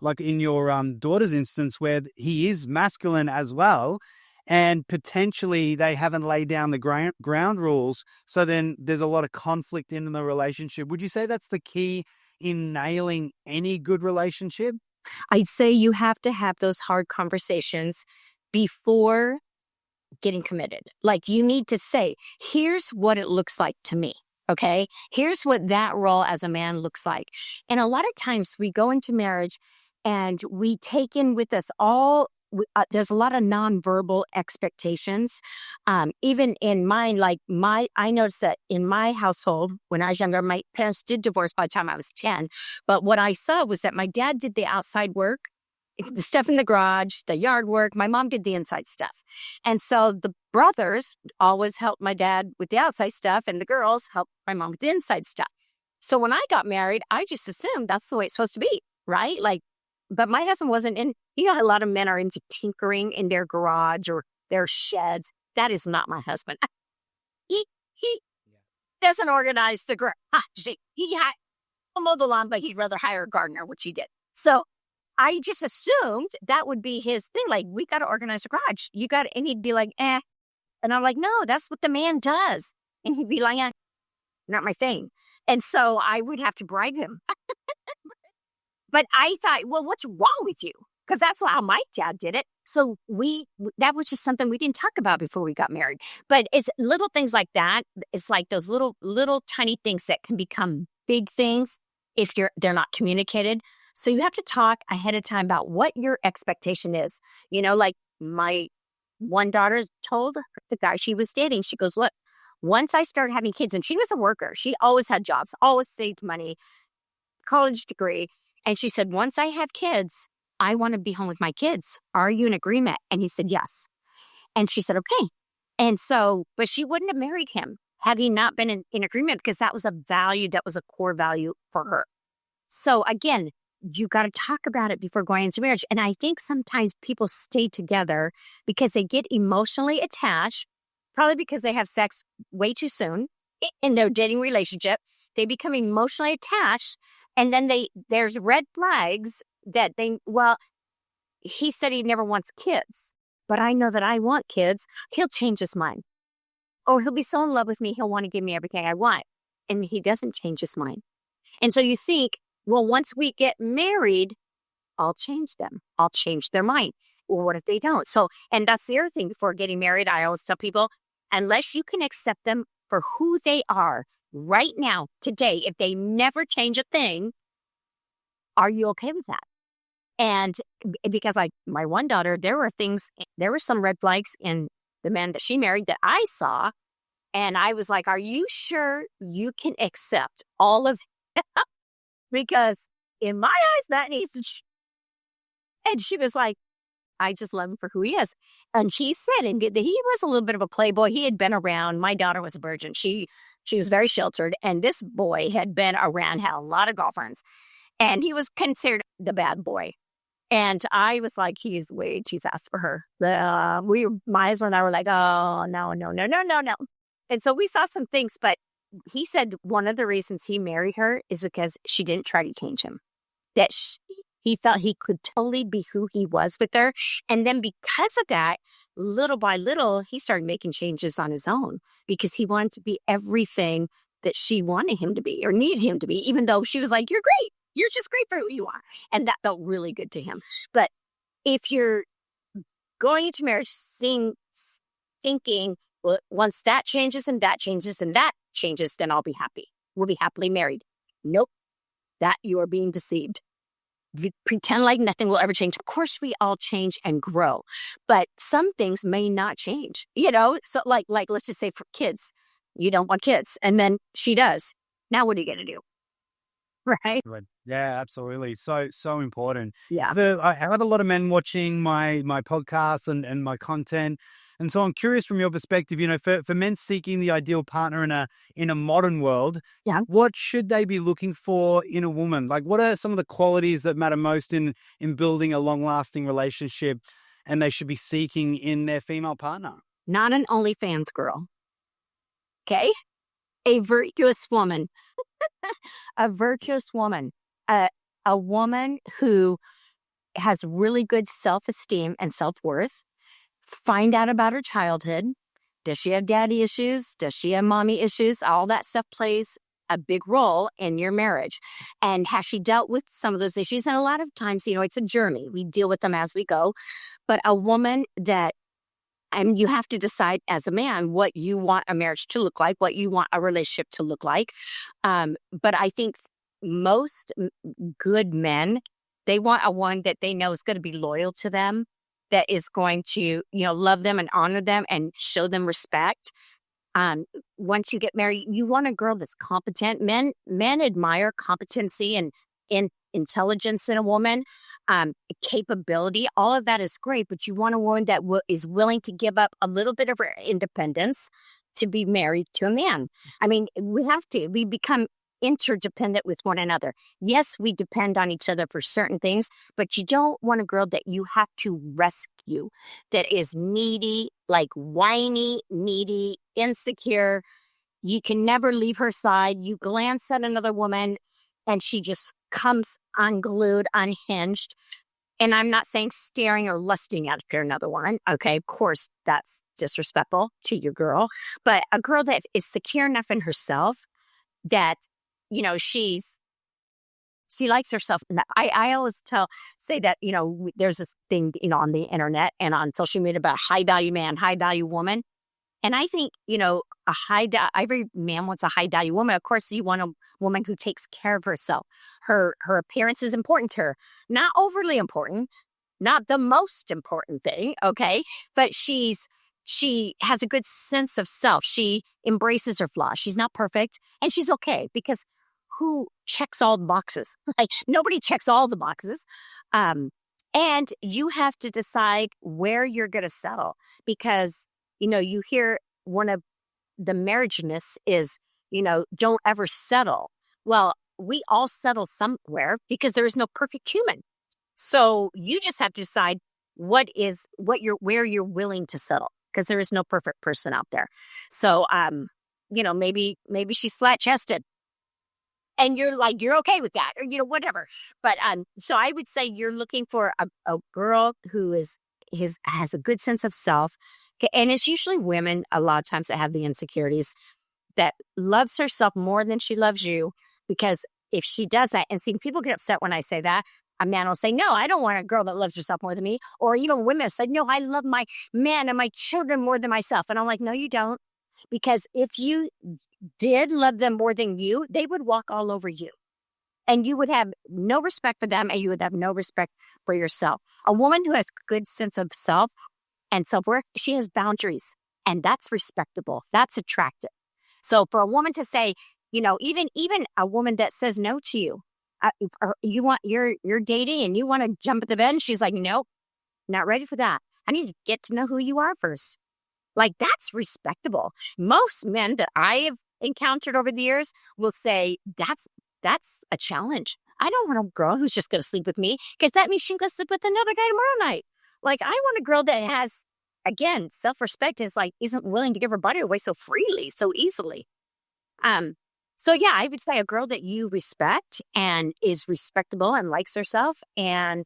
like in your daughter's instance, where he is masculine as well, and potentially they haven't laid down the ground rules. So then there's a lot of conflict in the relationship. Would you say that's the key in nailing any good relationship? I'd say you have to have those hard conversations before getting committed. Like you need to say, here's what it looks like to me. Okay. Here's what that role as a man looks like. And a lot of times we go into marriage and we take in with us all. There's a lot of nonverbal expectations. Even in mine, I noticed that in my household, when I was younger, my parents did divorce by the time I was 10. But what I saw was that my dad did the outside work, the stuff in the garage, the yard work. My mom did the inside stuff. And so the brothers always helped my dad with the outside stuff, and the girls helped my mom with the inside stuff. So when I got married, I just assumed that's the way it's supposed to be, right? Like, but my husband wasn't in, a lot of men are into tinkering in their garage or their sheds. That is not my husband. He doesn't organize the garage. He mow the lawn, but he'd rather hire a gardener, which he did. So I just assumed that would be his thing. Like, we got to organize the garage. And he'd be like, eh. And I'm like, no, that's what the man does. And he'd be like, not my thing. And so I would have to bribe him. But I thought, well, what's wrong with you? Because that's how my dad did it. So that was just something we didn't talk about before we got married. But it's little things like that. It's like those little tiny things that can become big things if they're not communicated. So you have to talk ahead of time about what your expectation is. Like my one daughter told the guy she was dating, she goes, look, once I started having kids, and she was a worker, she always had jobs, always saved money, college degree. And she said, once I have kids, I want to be home with my kids. Are you in agreement? And he said, yes. And she said, okay. And so, but she wouldn't have married him had he not been in agreement, because that was a value, that was a core value for her. So again, you got to talk about it before going into marriage. And I think sometimes people stay together because they get emotionally attached, probably because they have sex way too soon in their dating relationship. They become emotionally attached. And then there's red flags that he said he never wants kids, but I know that I want kids. He'll change his mind. Or he'll be so in love with me, he'll want to give me everything I want. And he doesn't change his mind. And so you think, well, once we get married, I'll change them. I'll change their mind. Well, what if they don't? So, and that's the other thing before getting married, I always tell people, unless you can accept them for who they are right now, today, if they never change a thing, are you okay with that? And because my one daughter, there were some red flags in the man that she married that I saw. And I was like, are you sure you can accept all of it? Because in my eyes, that needs to and she was like, I just love him for who he is. And she said, and he was a little bit of a playboy. He had been around. My daughter was a virgin. She was very sheltered. And this boy had been around, had a lot of girlfriends. And he was considered the bad boy. And I was like, he is way too fast for her. My husband and I were like, oh, no. And so we saw some things, but he said one of the reasons he married her is because she didn't try to change him. That he felt he could totally be who he was with her. And then because of that, little by little, he started making changes on his own because he wanted to be everything that she wanted him to be or needed him to be, even though she was like, you're great. You're just great for who you are. And that felt really good to him. But if you're going into marriage thinking, well, once that changes and that changes and that changes, then I'll be happy. We'll be happily married. Nope. That you are being deceived. Pretend like nothing will ever change. Of course, we all change and grow, but some things may not change, So like let's just say for kids, you don't want kids. And then she does. Now what are you going to do? Right. Yeah, absolutely. So important. Yeah. I have a lot of men watching my podcast and my content. And so I'm curious from your perspective, for men seeking the ideal partner in a modern world, Yeah. what should they be looking for in a woman? Like what are some of the qualities that matter most in building a long-lasting relationship and they should be seeking in their female partner? Not an OnlyFans girl. Okay. A virtuous woman, a virtuous woman, a, a woman who has really good self-esteem and self-worth. Find out about her childhood. Does she have daddy issues? Does she have mommy issues? All that stuff plays a big role in your marriage. And has she dealt with some of those issues? And a lot of times, it's a journey. We deal with them as we go. But a woman that, and you have to decide as a man what you want a marriage to look like, what you want a relationship to look like. But I think most good men, they want a one that they know is going to be loyal to them, that is going to, love them and honor them and show them respect. Once you get married, you want a girl that's competent. Men admire competency and intelligence in a woman, capability. All of that is great, but you want a woman that is willing to give up a little bit of her independence to be married to a man. I mean, we become interdependent with one another. Yes, we depend on each other for certain things, but you don't want a girl that you have to rescue, that is needy, like whiny, needy, insecure. You can never leave her side. You glance at another woman and she just comes unglued, unhinged. And I'm not saying staring or lusting after another one. Okay, of course, that's disrespectful to your girl. But a girl that is secure enough in herself that, she likes herself. I always say that, there's this thing, on the internet and on social media about high value man, high value woman. And I think, every man wants a high value woman. Of course, you want a woman who takes care of herself. Her appearance is important to her, not overly important, not the most important thing. Okay. But she has a good sense of self. She embraces her flaws. She's not perfect and she's okay, because who checks all the boxes? Like nobody checks all the boxes. And you have to decide where you're going to settle, because, you hear one of the marriage myths is, don't ever settle. Well, we all settle somewhere because there is no perfect human. So you just have to decide where you're willing to settle, because there is no perfect person out there. So, maybe she's flat chested and you're okay with that, or, whatever. But, so I would say you're looking for a girl who has a good sense of self. And it's usually women a lot of times that have the insecurities, that loves herself more than she loves you. Because if she does that, and see, people get upset when I say that, a man will say, no, I don't want a girl that loves herself more than me. Or even women say, no, I love my man and my children more than myself. And I'm like, no, you don't. Because if you did love them more than you, they would walk all over you. And you would have no respect for them, and you would have no respect for yourself. A woman who has good sense of self and self-worth, she has boundaries, and that's respectable. That's attractive. So for a woman to say, even a woman that says no to you, or you're dating and you want to jump at the bed, and she's like, nope, not ready for that. I need to get to know who you are first. Like, that's respectable. Most men that I have encountered over the years will say that's a challenge. I don't want a girl who's just going to sleep with me, because that means she's going to sleep with another guy tomorrow night. Like, I want a girl that has, again, self-respect, isn't willing to give her body away so freely, so easily. So yeah, I would say a girl that you respect and is respectable and likes herself, and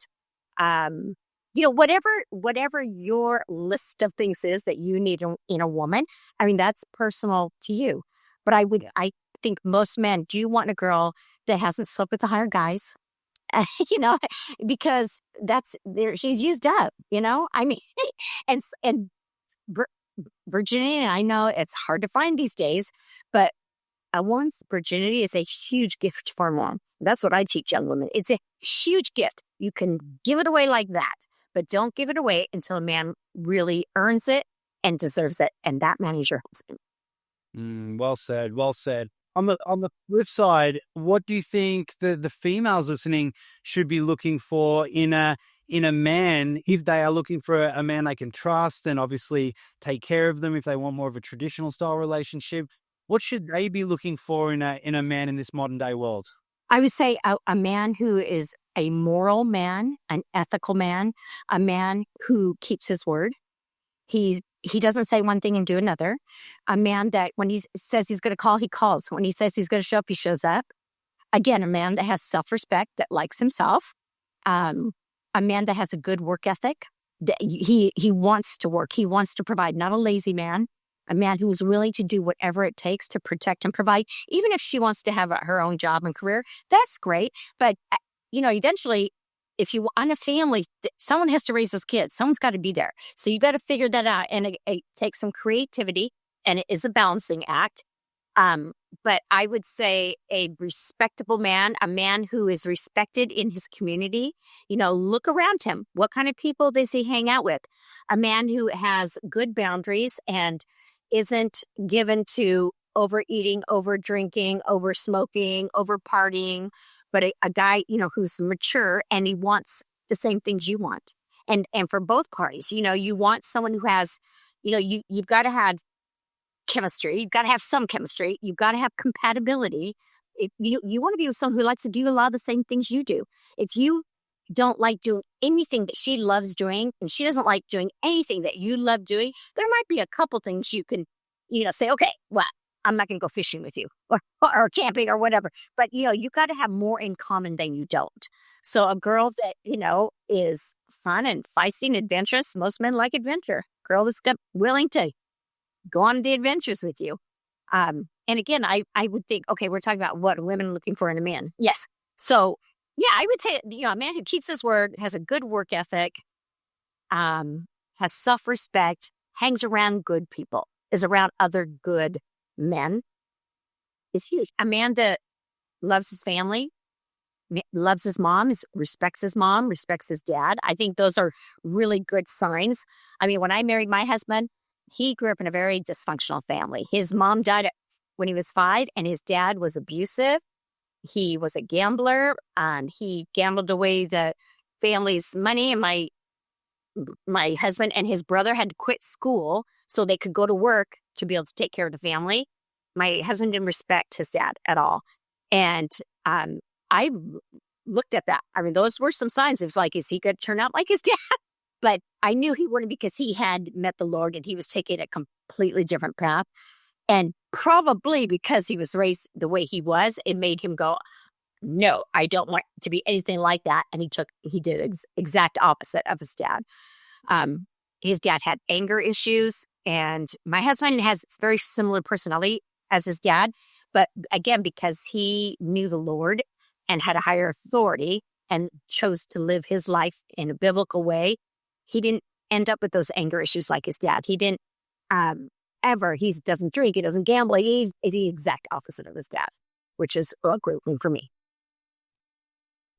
whatever your list of things is that you need in a woman. I mean, that's personal to you. But I think most men do want a girl that hasn't slept with the higher guys. Because she's used up, I mean, and virginity, and I know it's hard to find these days, but a woman's virginity is a huge gift for a woman. That's what I teach young women. It's a huge gift. You can give it away like that, but don't give it away until a man really earns it and deserves it. And that man is your husband. Well said. Well said. On the flip side, what do you think the females listening should be looking for in a man, if they are looking for a man they can trust and obviously take care of them, if they want more of a traditional style relationship? What should they be looking for in a man in this modern day world? I would say a man who is a moral man, an ethical man, a man who keeps his word. He doesn't say one thing and do another. A man that when he says he's going to call, he calls. When he says he's going to show up, he shows up. Again, a man that has self-respect, that likes himself. Um, a man that has a good work ethic. That he wants to work. He wants to provide. Not a lazy man. A man who is willing to do whatever it takes to protect and provide. Even if she wants to have her own job and career, that's great. But eventually, if you want a family, someone has to raise those kids. Someone's got to be there. So you got to figure that out. And it takes some creativity, and it is a balancing act. But I would say a respectable man, a man who is respected in his community. Look around him. What kind of people does he hang out with? A man who has good boundaries and isn't given to overeating, over drinking, over smoking, over partying, but a guy, who's mature and he wants the same things you want. And for both parties, you want someone who has, you've got to have chemistry. You've got to have some chemistry. You've got to have compatibility. If you want to be with someone who likes to do a lot of the same things you do. If you don't like doing anything that she loves doing, and she doesn't like doing anything that you love doing, there might be a couple things you can, say, okay, well, I'm not going to go fishing with you or camping or whatever. But, you got to have more in common than you don't. So a girl that, is fun and feisty and adventurous. Most men like adventure. Girl that's willing to go on the adventures with you. And again, I would think, okay, we're talking about what women are looking for in a man. Yes. So, yeah, I would say, a man who keeps his word, has a good work ethic, has self-respect, hangs around good people, is around other good men, is huge. A man that loves his family, loves his mom, respects his mom, respects his dad. I think those are really good signs. I mean, when I married my husband, he grew up in a very dysfunctional family. His mom died when he was 5, and his dad was abusive. He was a gambler, and he gambled away the family's money. And my husband and his brother had to quit school so they could go to work to be able to take care of the family. My husband didn't respect his dad at all. And I looked at that. I mean, those were some signs. It was like, is he going to turn out like his dad? But I knew he wouldn't, because he had met the Lord and he was taking a completely different path. And probably because he was raised the way he was, it made him go, no, I don't want to be anything like that. And he did exact opposite of his dad. His dad had anger issues, and my husband has very similar personality as his dad. But again, because he knew the Lord and had a higher authority and chose to live his life in a biblical way, he didn't end up with those anger issues like his dad. He didn't he doesn't drink, he doesn't gamble. He's the exact opposite of his dad, which is a great thing for me.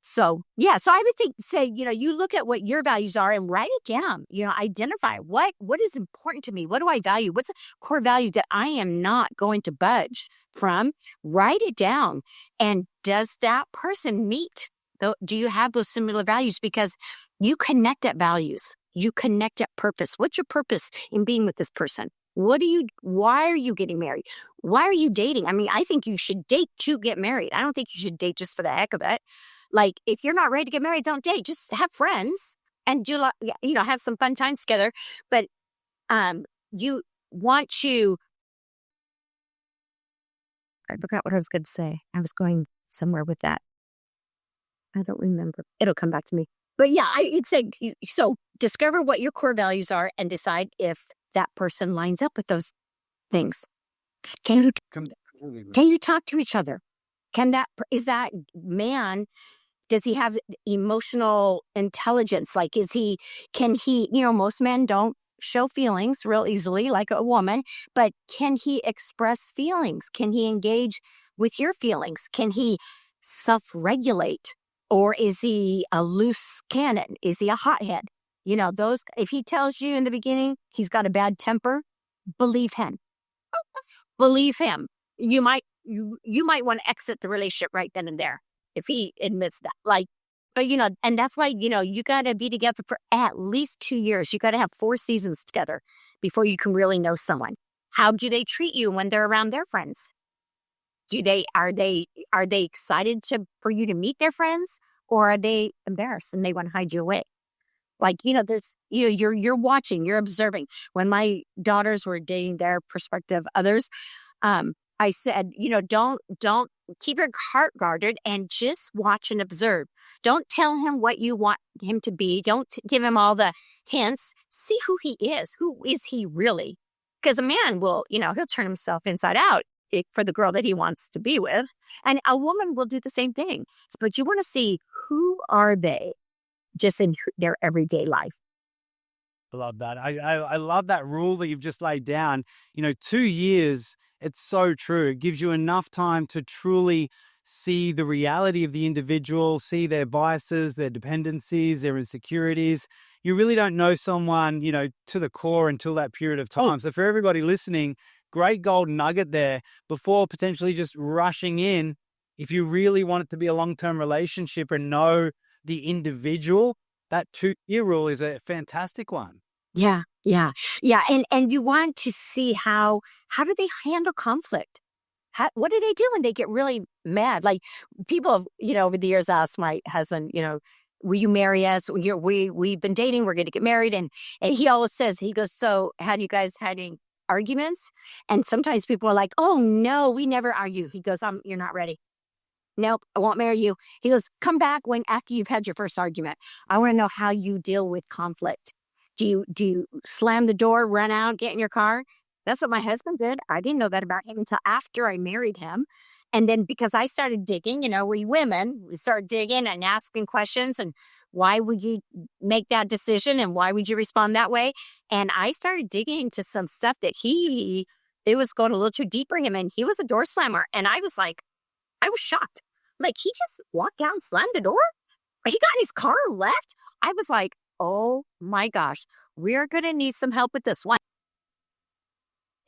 So, yeah, so I would say, you look at what your values are and write it down, identify what is important to me. What do I value? What's a core value that I am not going to budge from? Write it down. And does that person meet? Do you have those similar values? Because you connect at values. You connect at purpose. What's your purpose in being with this person? Why are you getting married? Why are you dating? I mean, I think you should date to get married. I don't think you should date just for the heck of it. Like, if you're not ready to get married, don't date. Just have friends and have some fun times together. But you want to. I forgot what I was going to say. I was going somewhere with that. I don't remember. It'll come back to me. But yeah, I'd say, so discover what your core values are and decide if that person lines up with those things. Can you talk to each other? Is that man, does he have emotional intelligence? Like, can he, most men don't show feelings real easily like a woman, but can he express feelings? Can he engage with your feelings? Can he self-regulate? Or is he a loose cannon? Is he a hothead? If he tells you in the beginning he's got a bad temper, believe him. Believe him. You might you might want to exit the relationship right then and there if he admits that. Like, but and that's why you got to be together for at least 2 years. You got to have 4 seasons together before you can really know someone. How do they treat you when they're around their friends? Are they excited for you to meet their friends, or are they embarrassed and they want to hide you away? Like, there's you're watching, you're observing. When my daughters were dating their prospective others, I said, don't keep your heart guarded and just watch and observe. Don't tell him what you want him to be. Don't give him all the hints. See who he is. Who is he really? Because a man will, he'll turn himself inside out for the girl that he wants to be with. And a woman will do the same thing. But you want to see, who are they just in their everyday life? I love that. I love that rule that you've just laid down. 2 years, it's so true. It gives you enough time to truly see the reality of the individual, see their biases, their dependencies, their insecurities. You really don't know someone, to the core until that period of time. So for everybody listening, great golden nugget there before potentially just rushing in. If you really want it to be a long-term relationship and know the individual, that 2-year rule is a fantastic one. Yeah. And you want to see how do they handle conflict? What do they do when they get really mad? Like, people have, over the years asked my husband, will you marry us? We've been dating, we're going to get married. And he always says, he goes, so had you guys had any arguments? And sometimes people are like, oh no, we never argue. He goes, you're not ready. Nope, I won't marry you. He goes, come back after you've had your first argument. I want to know how you deal with conflict. Do you slam the door, run out, get in your car? That's what my husband did. I didn't know that about him until after I married him. And then because I started digging, we women, we start digging and asking questions, and why would you make that decision and why would you respond that way? And I started digging into some stuff that it was going a little too deep for him, and he was a door slammer. And I was shocked. Like, he just walked out and slammed the door? He got in his car and left? I was like, oh my gosh, we're going to need some help with this one.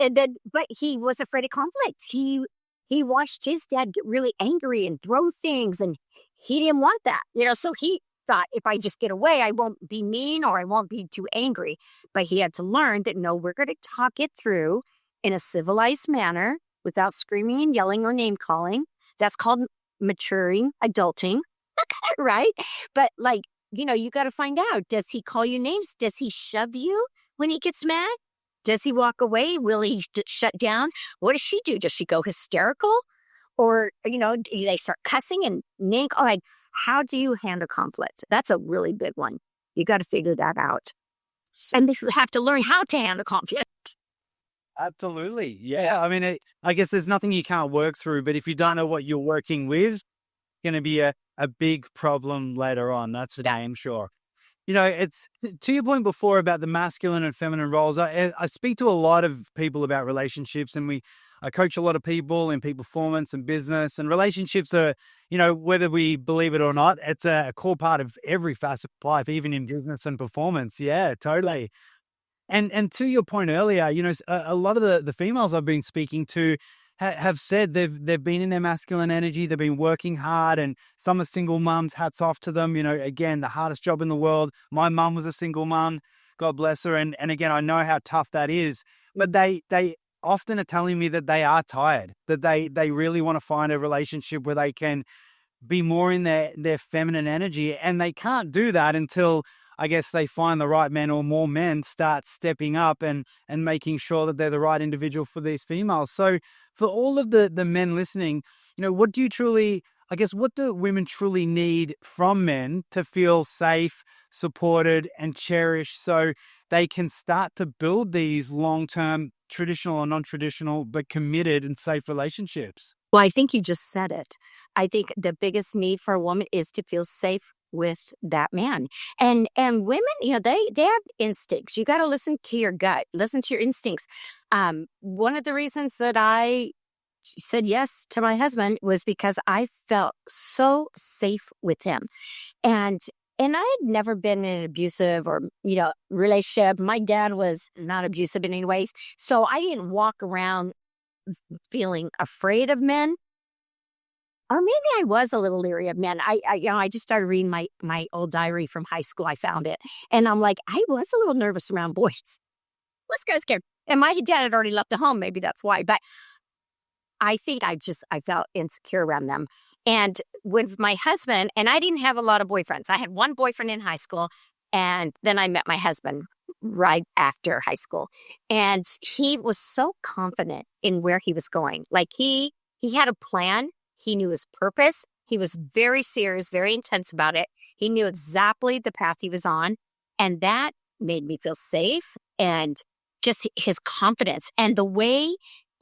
And then, but he was afraid of conflict. He watched his dad get really angry and throw things, and he didn't want that. So he thought, if I just get away, I won't be mean or I won't be too angry. But he had to learn that, no, we're going to talk it through in a civilized manner without screaming and yelling or name calling. That's called maturing, adulting, right? But you got to find out, does he call you names? Does he shove you when he gets mad? Does he walk away? Will he shut down? What does she do? Does she go hysterical? Or, do they start cussing and name? How do you handle conflict? That's a really big one. You got to figure that out. And you have to learn how to handle conflict. Absolutely. Yeah. I mean, I guess there's nothing you can't work through, but if you don't know what you're working with, it's going to be a big problem later on. That's for damn sure. It's to your point before about the masculine and feminine roles. I speak to a lot of people about relationships, and I coach a lot of people in peak performance and business, and relationships are, whether we believe it or not, it's a core part of every facet of life, even in business and performance. Yeah, totally. And to your point earlier, a lot of the females I've been speaking to have said they've been in their masculine energy, they've been working hard, and some are single mums. Hats off to them. Again, the hardest job in the world. My mum was a single mum, God bless her, and again, I know how tough that is. But they often are telling me that they are tired, that they really want to find a relationship where they can be more in their feminine energy, and they can't do that until, I guess, they find the right men, or more men start stepping up and making sure that they're the right individual for these females. So for all of the men listening, what do women truly need from men to feel safe, supported, and cherished, so they can start to build these long-term, traditional or non-traditional, but committed and safe relationships? Well, I think you just said it. I think the biggest need for a woman is to feel safe with that man. And women, they have instincts. You got to listen to your gut, listen to your instincts. One of the reasons that I said yes to my husband was because I felt so safe with him. And I had never been in an abusive or, relationship. My dad was not abusive in any ways. So I didn't walk around feeling afraid of men. Or maybe I was a little leery of men. I just started reading my old diary from high school. I found it, and I'm like, I was a little nervous around boys. Was kind of scared, and my dad had already left the home. Maybe that's why. But I think I felt insecure around them. And with my husband, and I didn't have a lot of boyfriends. I had one boyfriend in high school, and then I met my husband right after high school. And he was so confident in where he was going. Like he had a plan. He knew his purpose. He was very serious, very intense about it. He knew exactly the path he was on. And that made me feel safe, and just his confidence and the way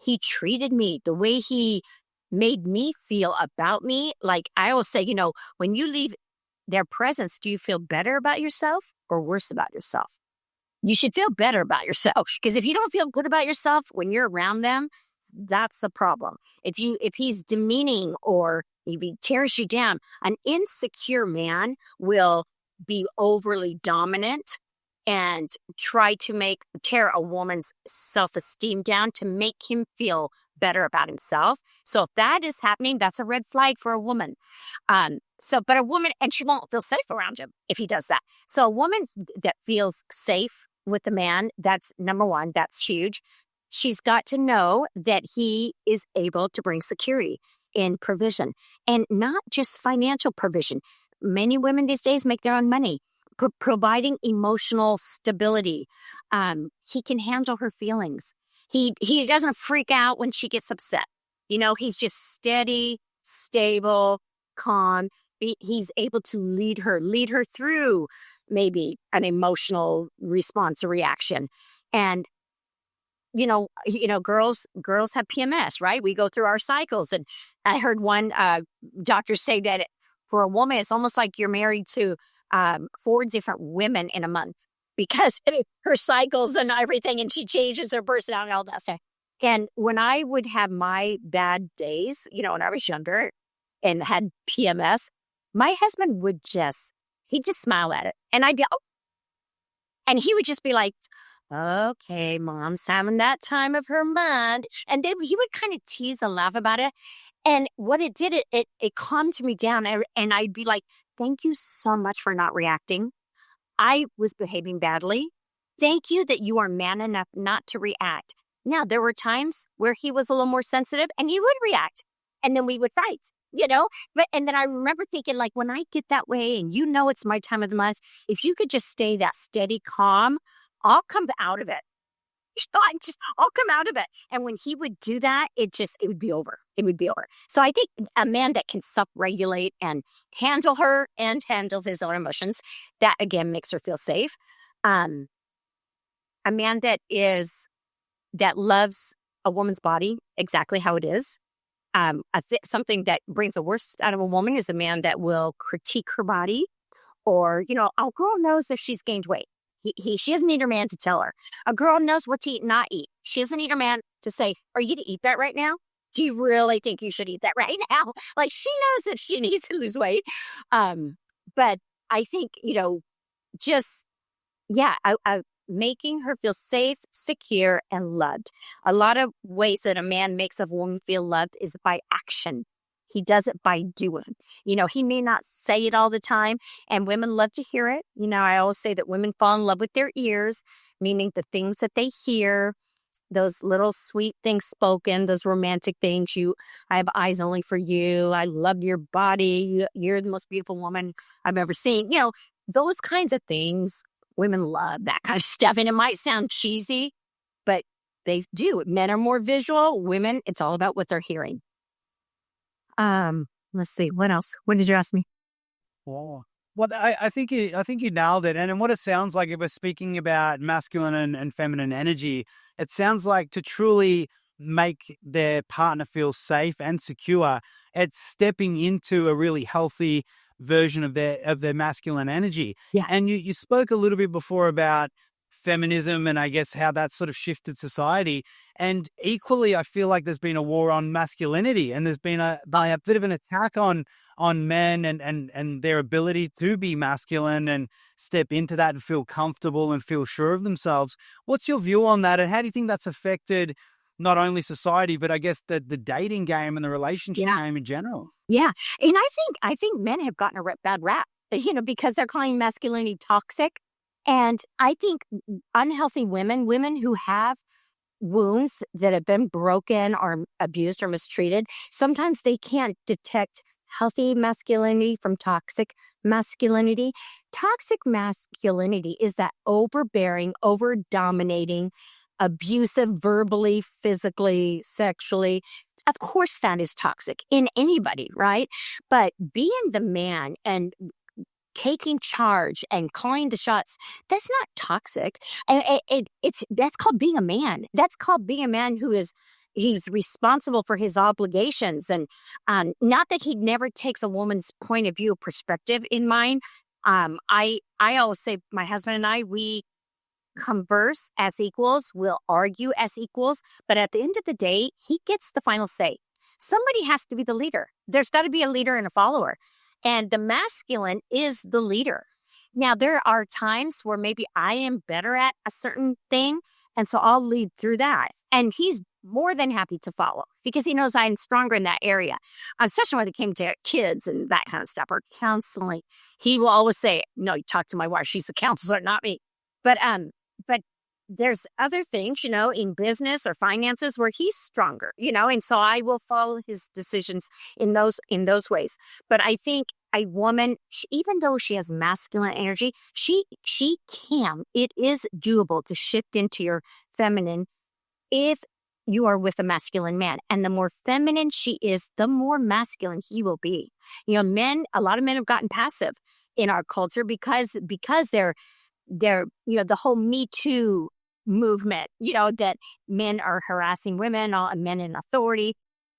he treated me, the way he made me feel about me. Like I always say, when you leave their presence, do you feel better about yourself or worse about yourself? You should feel better about yourself, because if you don't feel good about yourself when you're around them, that's a problem. If he's demeaning or if he tears you down, an insecure man will be overly dominant and try to tear a woman's self-esteem down to make him feel better about himself. So if that is happening, that's a red flag for a woman. But a woman, and she won't feel safe around him if he does that. So a woman that feels safe with the man, that's number one, that's huge. She's got to know that he is able to bring security in provision, and not just financial provision. Many women these days make their own money. Providing emotional stability. He can handle her feelings. He doesn't freak out when she gets upset. He's just steady, stable, calm. He's able to lead her through maybe an emotional response or reaction. And girls have PMS, right? We go through our cycles. And I heard one doctor say that for a woman, it's almost like you're married to 4 different women in a month, because her cycles and everything, and she changes her personality and all that stuff. And when I would have my bad days, when I was younger and had PMS, my husband he'd just smile at it. And I'd be, oh, and he would just be like, okay, mom's having that time of her mind. And then he would kind of tease and laugh about it. And what it did, it calmed me down. And I'd be like, thank you so much for not reacting. I was behaving badly. Thank you that you are man enough not to react. Now, there were times where he was a little more sensitive and he would react. And then we would fight, and then I remember thinking, like, when I get that way and it's my time of the month, if you could just stay that steady, calm, I'll come out of it. I'll come out of it. And when he would do that, it would be over. It would be over. So I think a man that can self-regulate and handle her and handle his own emotions, that again makes her feel safe. A man that loves a woman's body exactly how it is. Something that brings the worst out of a woman is a man that will critique her body, or, a girl knows if she's gained weight. She doesn't need her man to tell her. A girl knows what to eat and not eat. She doesn't need her man to say, are you going to eat that right now? Do you really think you should eat that right now? Like, she knows that she needs to lose weight. But I think, making her feel safe, secure, and loved. A lot of ways that a man makes a woman feel loved is by action. He does it by doing. He may not say it all the time, and women love to hear it. I always say that women fall in love with their ears, meaning the things that they hear, those little sweet things spoken, those romantic things. I have eyes only for you. I love your body. You're the most beautiful woman I've ever seen. Those kinds of things. Women love that kind of stuff. And it might sound cheesy, but they do. Men are more visual. Women, it's all about what they're hearing. Let's see. What else? What did you ask me? Oh, well, I think you nailed it. And what it sounds like, if we're speaking about masculine and feminine energy, it sounds like to truly make their partner feel safe and secure, it's stepping into a really healthy version of their masculine energy. Yeah. And you spoke a little bit before about feminism and I guess how that sort of shifted society. And equally, I feel like there's been a war on masculinity, and there's been a bit of an attack on men and their ability to be masculine and step into that and feel comfortable and feel sure of themselves. What's your view on that? And how do you think that's affected not only society, but I guess the dating game and the relationship Yeah. game in general. Yeah. And I think men have gotten a bad rap, because they're calling masculinity toxic. And I think unhealthy women who have wounds that have been broken or abused or mistreated, sometimes they can't detect healthy masculinity from toxic masculinity. Toxic masculinity is that overbearing, over dominating, abusive verbally, physically, sexually. Of course, that is toxic in anybody, right? But being the man and taking charge and calling the shots, that's not toxic. And it's that's called being a man. That's called being a man who is he's responsible for his obligations. And not that he never takes a woman's point of view perspective in mind. I always say my husband and we converse as equals, we'll argue as equals, but at the end of the day, he gets the final say. Somebody has to be the leader. There's got to be a leader and a follower. And the masculine is the leader. Now, there are times where maybe I am better at a certain thing, and so I'll lead through that. And he's more than happy to follow because he knows I'm stronger in that area, especially when it came to kids and that kind of stuff or counseling. He will always say, "No, you talk to my wife. She's the counselor, not me." But there's other things, in business or finances where he's stronger, and so I will follow his decisions in those ways. But I think a woman, even though she has masculine energy, it is doable to shift into your feminine if you are with a masculine man. And the more feminine she is, the more masculine he will be. A lot of men have gotten passive in our culture because they're the whole Me Too movement, that men are harassing women, all men in authority.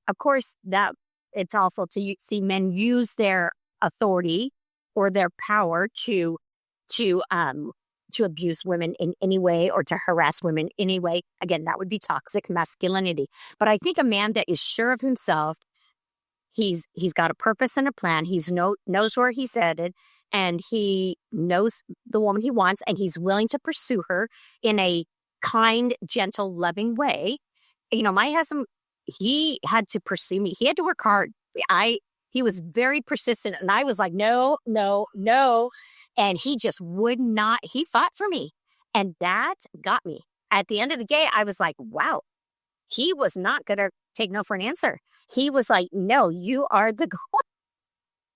Of course, that it's awful to see men use their authority or their power to abuse women in any way or to harass women in any way. Again, that would be toxic masculinity. But I think a man that is sure of himself, he's got a purpose and a plan. Knows where he's headed, and he knows the woman he wants, and he's willing to pursue her in a kind, gentle, loving way. My husband, he had to pursue me. He had to work hard. He was very persistent, and I was like, no, no, no. And he just would not, he fought for me. And that got me. At the end of the day, I was like, wow, he was not going to take no for an answer. He was like, no, you are the goal.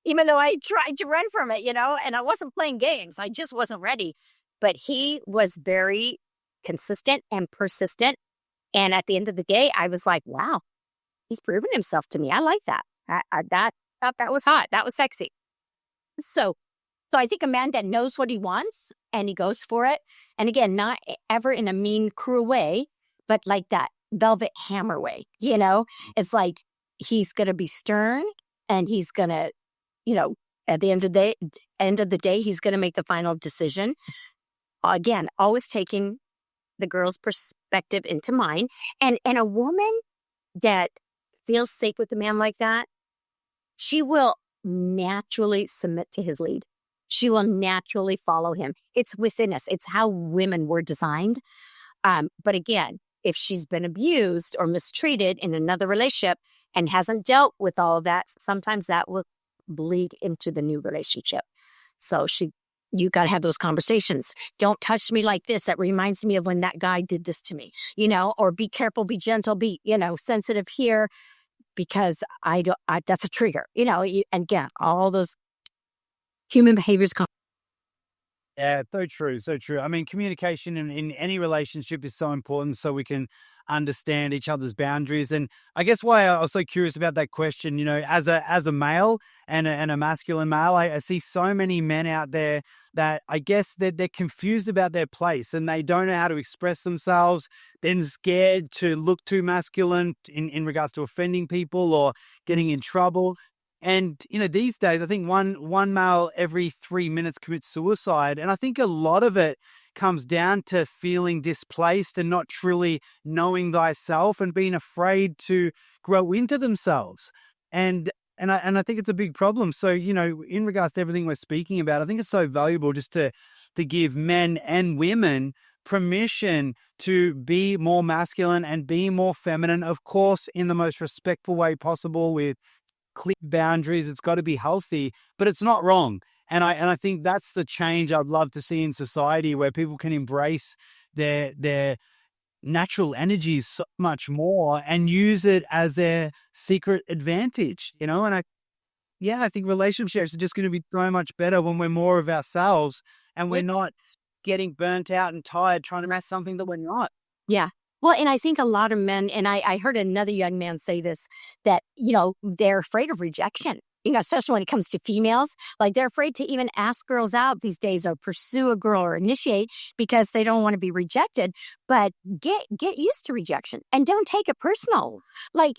Even though I tried to run from it, and I wasn't playing games. I just wasn't ready. But he was very consistent and persistent. And at the end of the day, I was like, wow, he's proven himself to me. I like that. I thought that was hot. That was sexy. So I think a man that knows what he wants and he goes for it. And again, not ever in a mean, cruel way, but like that velvet hammer way, It's like he's going to be stern and he's going to, at the end of the day, he's going to make the final decision. Again, always taking the girl's perspective into mind. And a woman that feels safe with a man like that, she will naturally submit to his lead. She will naturally follow him. It's within us. It's how women were designed. But again, if she's been abused or mistreated in another relationship and hasn't dealt with all of that, sometimes that will bleed into the new relationship. So you got to have those conversations. Don't touch me like this. That reminds me of when that guy did this to me, or be careful, be gentle, be, sensitive here because that's a trigger, and again, all those human behaviors come. Yeah, so true, so true. I mean, communication in any relationship is so important so we can understand each other's boundaries. And I guess why I was so curious about that question, as a male and a masculine male, I see so many men out there that I guess that they're confused about their place and they don't know how to express themselves, then scared to look too masculine in regards to offending people or getting in trouble. And, these days, I think one male every 3 minutes commits suicide. And I think a lot of it comes down to feeling displaced and not truly knowing thyself and being afraid to grow into themselves. And I think it's a big problem. So, in regards to everything we're speaking about, I think it's so valuable just to give men and women permission to be more masculine and be more feminine, of course, in the most respectful way possible with clear boundaries. It's got to be healthy, but it's not wrong. And I think that's the change I'd love to see in society, where people can embrace their natural energies so much more and use it as their secret advantage, you know? And I think relationships are just going to be so much better when we're more of ourselves and we're not getting burnt out and tired trying to match something that we're not. Yeah. Well, and I think a lot of men, and I heard another young man say this, that, they're afraid of rejection, especially when it comes to females. Like, they're afraid to even ask girls out these days or pursue a girl or initiate because they don't want to be rejected. But get used to rejection and don't take it personal. Like,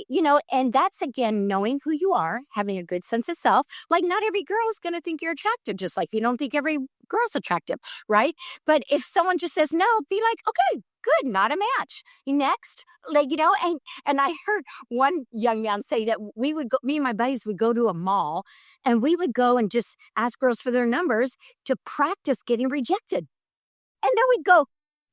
and that's, again, knowing who you are, having a good sense of self. Like, not every girl is going to think you're attractive, just like you don't think every girl's attractive, right? But if someone just says no, be like, okay, good, not a match. Next, like, and I heard one young man say that me and my buddies would go to a mall and we would go and just ask girls for their numbers to practice getting rejected. And then we'd go,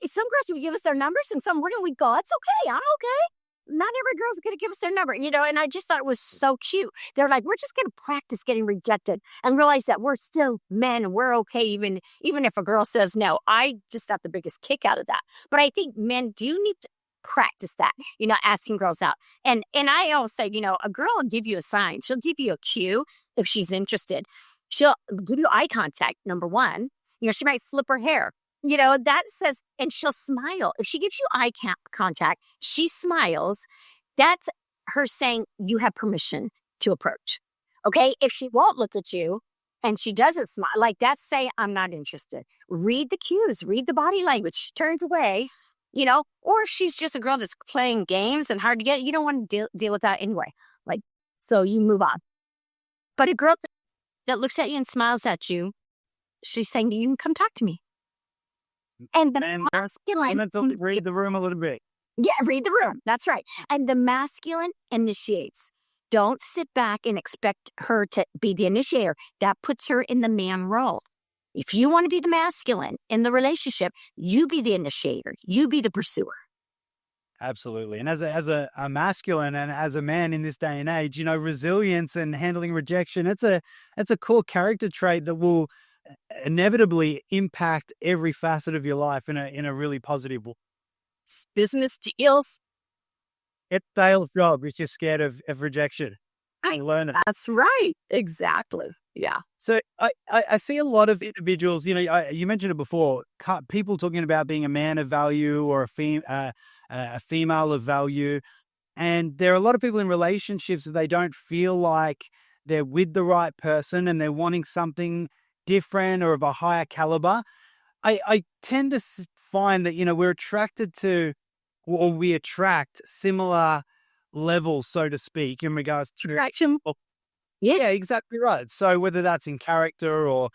some girls would give us their numbers and some wouldn't. We'd go, it's okay, I'm okay. Not every girl's going to give us their number, and I just thought it was so cute. They're like, we're just going to practice getting rejected and realize that we're still men and we're okay even if a girl says no. I just got the biggest kick out of that. But I think men do need to practice that, asking girls out. And I always say, a girl will give you a sign. She'll give you a cue if she's interested. She'll give you eye contact, number one. She might flip her hair. That says, and she'll smile. If she gives you eye contact, she smiles. That's her saying you have permission to approach. Okay. If she won't look at you and she doesn't smile, like, that's saying, I'm not interested. Read the cues, read the body language. She turns away, or if she's just a girl that's playing games and hard to get, you don't want to deal with that anyway. Like, so you move on. But a girl that looks at you and smiles at you, she's saying to you, come talk to me. And the masculine, read the room a little bit. Yeah, read the room. That's right. And the masculine initiates. Don't sit back and expect her to be the initiator. That puts her in the man role. If you want to be the masculine in the relationship, you be the initiator. You be the pursuer. Absolutely. And as a masculine and as a man in this day and age, resilience and handling rejection, it's a core character trait that will inevitably impact every facet of your life in a really positive way. Business deals. It's a sales job if you're scared of rejection. I learn it. That's right. Exactly. Yeah. So I see a lot of individuals, you mentioned it before, people talking about being a man of value or a female of value. And there are a lot of people in relationships that they don't feel like they're with the right person and they're wanting something different or of a higher caliber. I tend to find that, we're attracted to, or we attract similar levels, so to speak, in regards to attraction. Yeah, exactly right. So whether that's in character or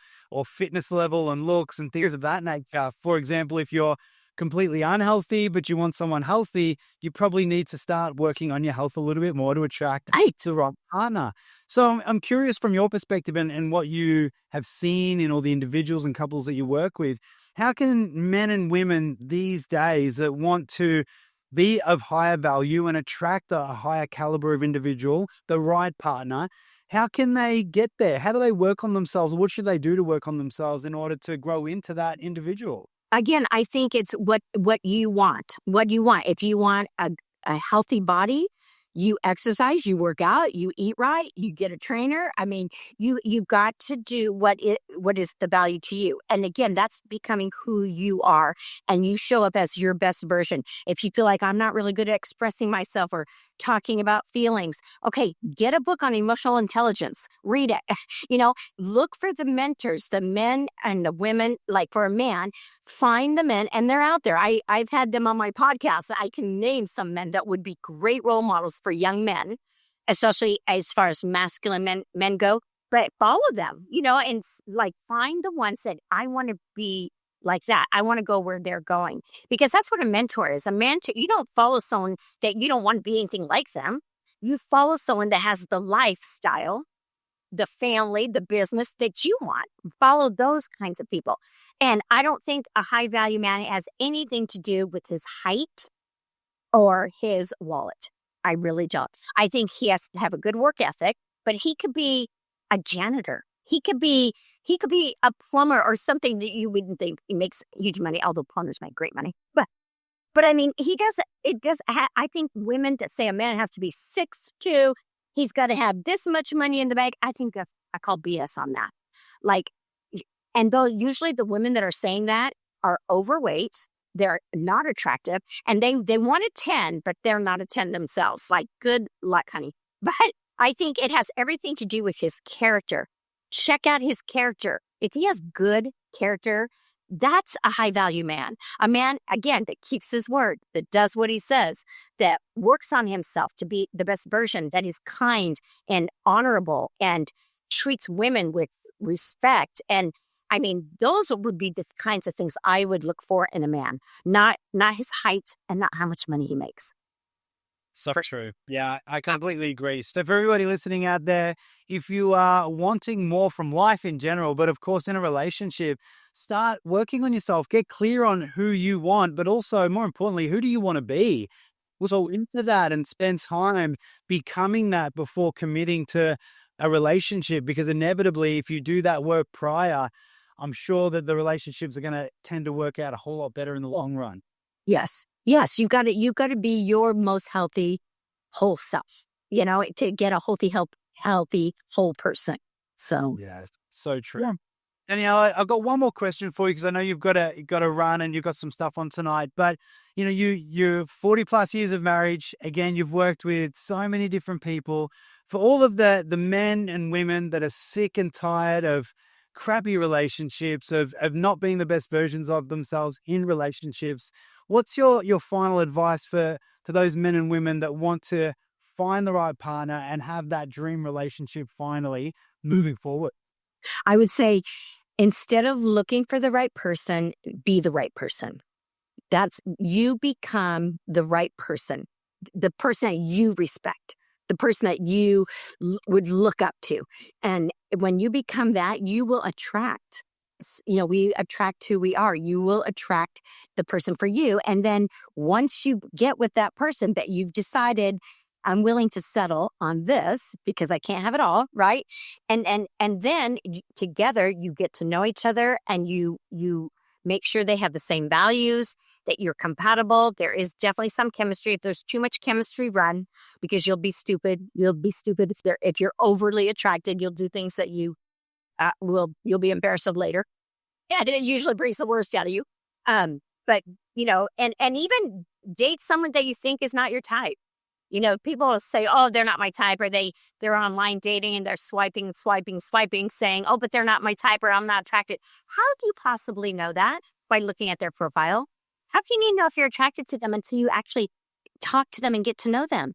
fitness level and looks and things of that nature. For example, if you're completely unhealthy, but you want someone healthy, you probably need to start working on your health a little bit more to attract the right partner. So I'm curious from your perspective and what you have seen in all the individuals and couples that you work with, how can men and women these days that want to be of higher value and attract a higher caliber of individual, the right partner, how can they get there? How do they work on themselves? What should they do to work on themselves in order to grow into that individual? Again, I think it's what you want. What you want. If you want a healthy body, you exercise, you work out, you eat right, you get a trainer. I mean, you got to do what is the value to you. And again, that's becoming who you are, and you show up as your best version. If you feel like I'm not really good at expressing myself or talking about feelings, okay, get a book on emotional intelligence, read it. Look for the mentors, the men and the women. Like, for a man, find the men, and they're out there. I've had them on my podcast. I can name some men that would be great role models for young men, especially as far as masculine men go. But follow them, and like, find the ones that I want to be like that. I want to go where they're going, because that's what a mentor is. A mentor, you don't follow someone that you don't want to be anything like them. You follow someone that has the lifestyle the family, the business that you want. Follow those kinds of people. And I don't think a high value man has anything to do with his height or his wallet. I really don't. I think he has to have a good work ethic, but he could be a janitor. He could be a plumber or something that you wouldn't think he makes huge money, although plumbers make great money. But I mean, I think women that say a man has to be 6'2", he's got to have this much money in the bank. I call BS on that. Like, and though usually the women that are saying that are overweight, they're not attractive, and they want a 10, but they're not a 10 themselves. Like, good luck, honey. But I think it has everything to do with his character. Check out his character. If he has good character, that's a high value man. A man, again, that keeps his word, that does what he says, that works on himself to be the best version, that is kind and honorable and treats women with respect. And I mean, those would be the kinds of things I would look for in a man, not his height and not how much money he makes. So true. Yeah, I completely agree. So for everybody listening out there, if you are wanting more from life in general, but of course in a relationship, start working on yourself, get clear on who you want, but also more importantly, who do you want to be? So into that and spend time becoming that before committing to a relationship, because inevitably if you do that work prior, I'm sure that the relationships are going to tend to work out a whole lot better in the long run. Yes. You got to be your most healthy whole self, to get a healthy whole person. So, yeah, so true. yeah. Danielle, I've got one more question for you, because I know you've got to run and you've got some stuff on tonight. But you're 40 plus years of marriage. Again, you've worked with so many different people. For all of the men and women that are sick and tired of crappy relationships, of not being the best versions of themselves in relationships, what's your final advice to those men and women that want to find the right partner and have that dream relationship finally moving forward? I would say, instead of looking for the right person, be the right person. You become the right person, the person that you respect, the person that you would look up to. And when you become that, you will attract. We attract who we are. You will attract the person for you. And then once you get with that person that you've decided, I'm willing to settle on this because I can't have it all, right? And then together you get to know each other, and you make sure they have the same values, that you're compatible. There is definitely some chemistry. If there's too much chemistry, run, because you'll be stupid. You'll be stupid if you're overly attracted. You'll do things that you'll be embarrassed of later, and it usually brings the worst out of you. But and even date someone that you think is not your type. People will say, oh, they're not my type, or they're online dating and they're swiping, saying, oh, but they're not my type, or I'm not attracted. How do you possibly know that? By looking at their profile. How can you know if you're attracted to them until you actually talk to them and get to know them?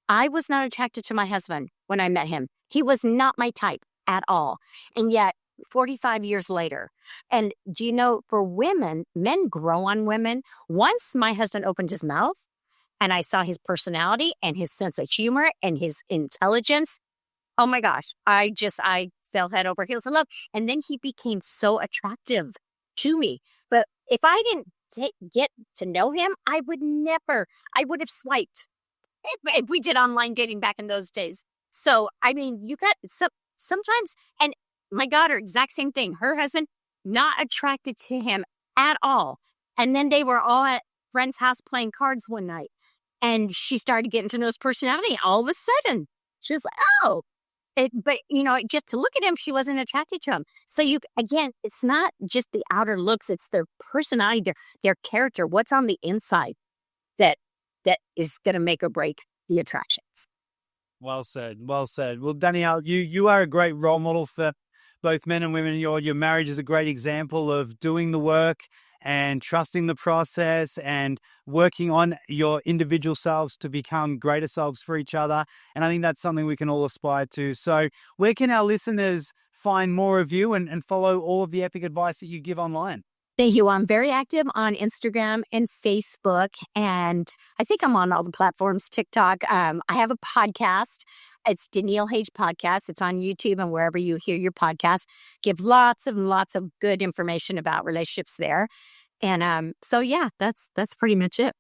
I was not attracted to my husband when I met him. He was not my type at all. And yet 45 years later, and do you know, for women, men grow on women. Once my husband opened his mouth, and I saw his personality and his sense of humor and his intelligence, oh my gosh, I fell head over heels in love. And then he became so attractive to me. But if I didn't get to know him, I would have swiped if we did online dating back in those days. So, I mean, you got sometimes, and my daughter, exact same thing. Her husband, not attracted to him at all. And then they were all at friend's house playing cards one night. And she started getting to know his personality. All of a sudden, she was like, oh. But just to look at him, she wasn't attracted to him. So again, it's not just the outer looks, it's their personality, their character, what's on the inside that is going to make or break the attractions. Well said. Well said. Well, Danielle, you are a great role model for both men and women. Your marriage is a great example of doing the work and trusting the process and working on your individual selves to become greater selves for each other. And I think that's something we can all aspire to. So where can our listeners find more of you and follow all of the epic advice that you give online? Thank you. I'm very active on Instagram and Facebook, and I think I'm on all the platforms, TikTok. I have a podcast. It's Danielle Hage Podcast. It's on YouTube and wherever you hear your podcast. Give lots and lots of good information about relationships there. And so, yeah, that's pretty much it.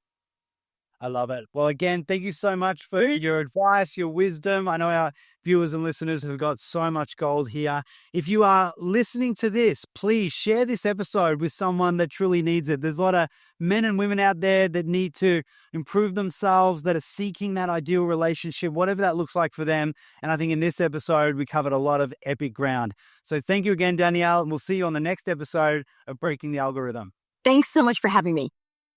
I love it. Well, again, thank you so much for your advice, your wisdom. I know our viewers and listeners have got so much gold here. If you are listening to this, please share this episode with someone that truly needs it. There's a lot of men and women out there that need to improve themselves, that are seeking that ideal relationship, whatever that looks like for them. And I think in this episode, we covered a lot of epic ground. So thank you again, Danielle, and we'll see you on the next episode of Breaking the Algorithm. Thanks so much for having me.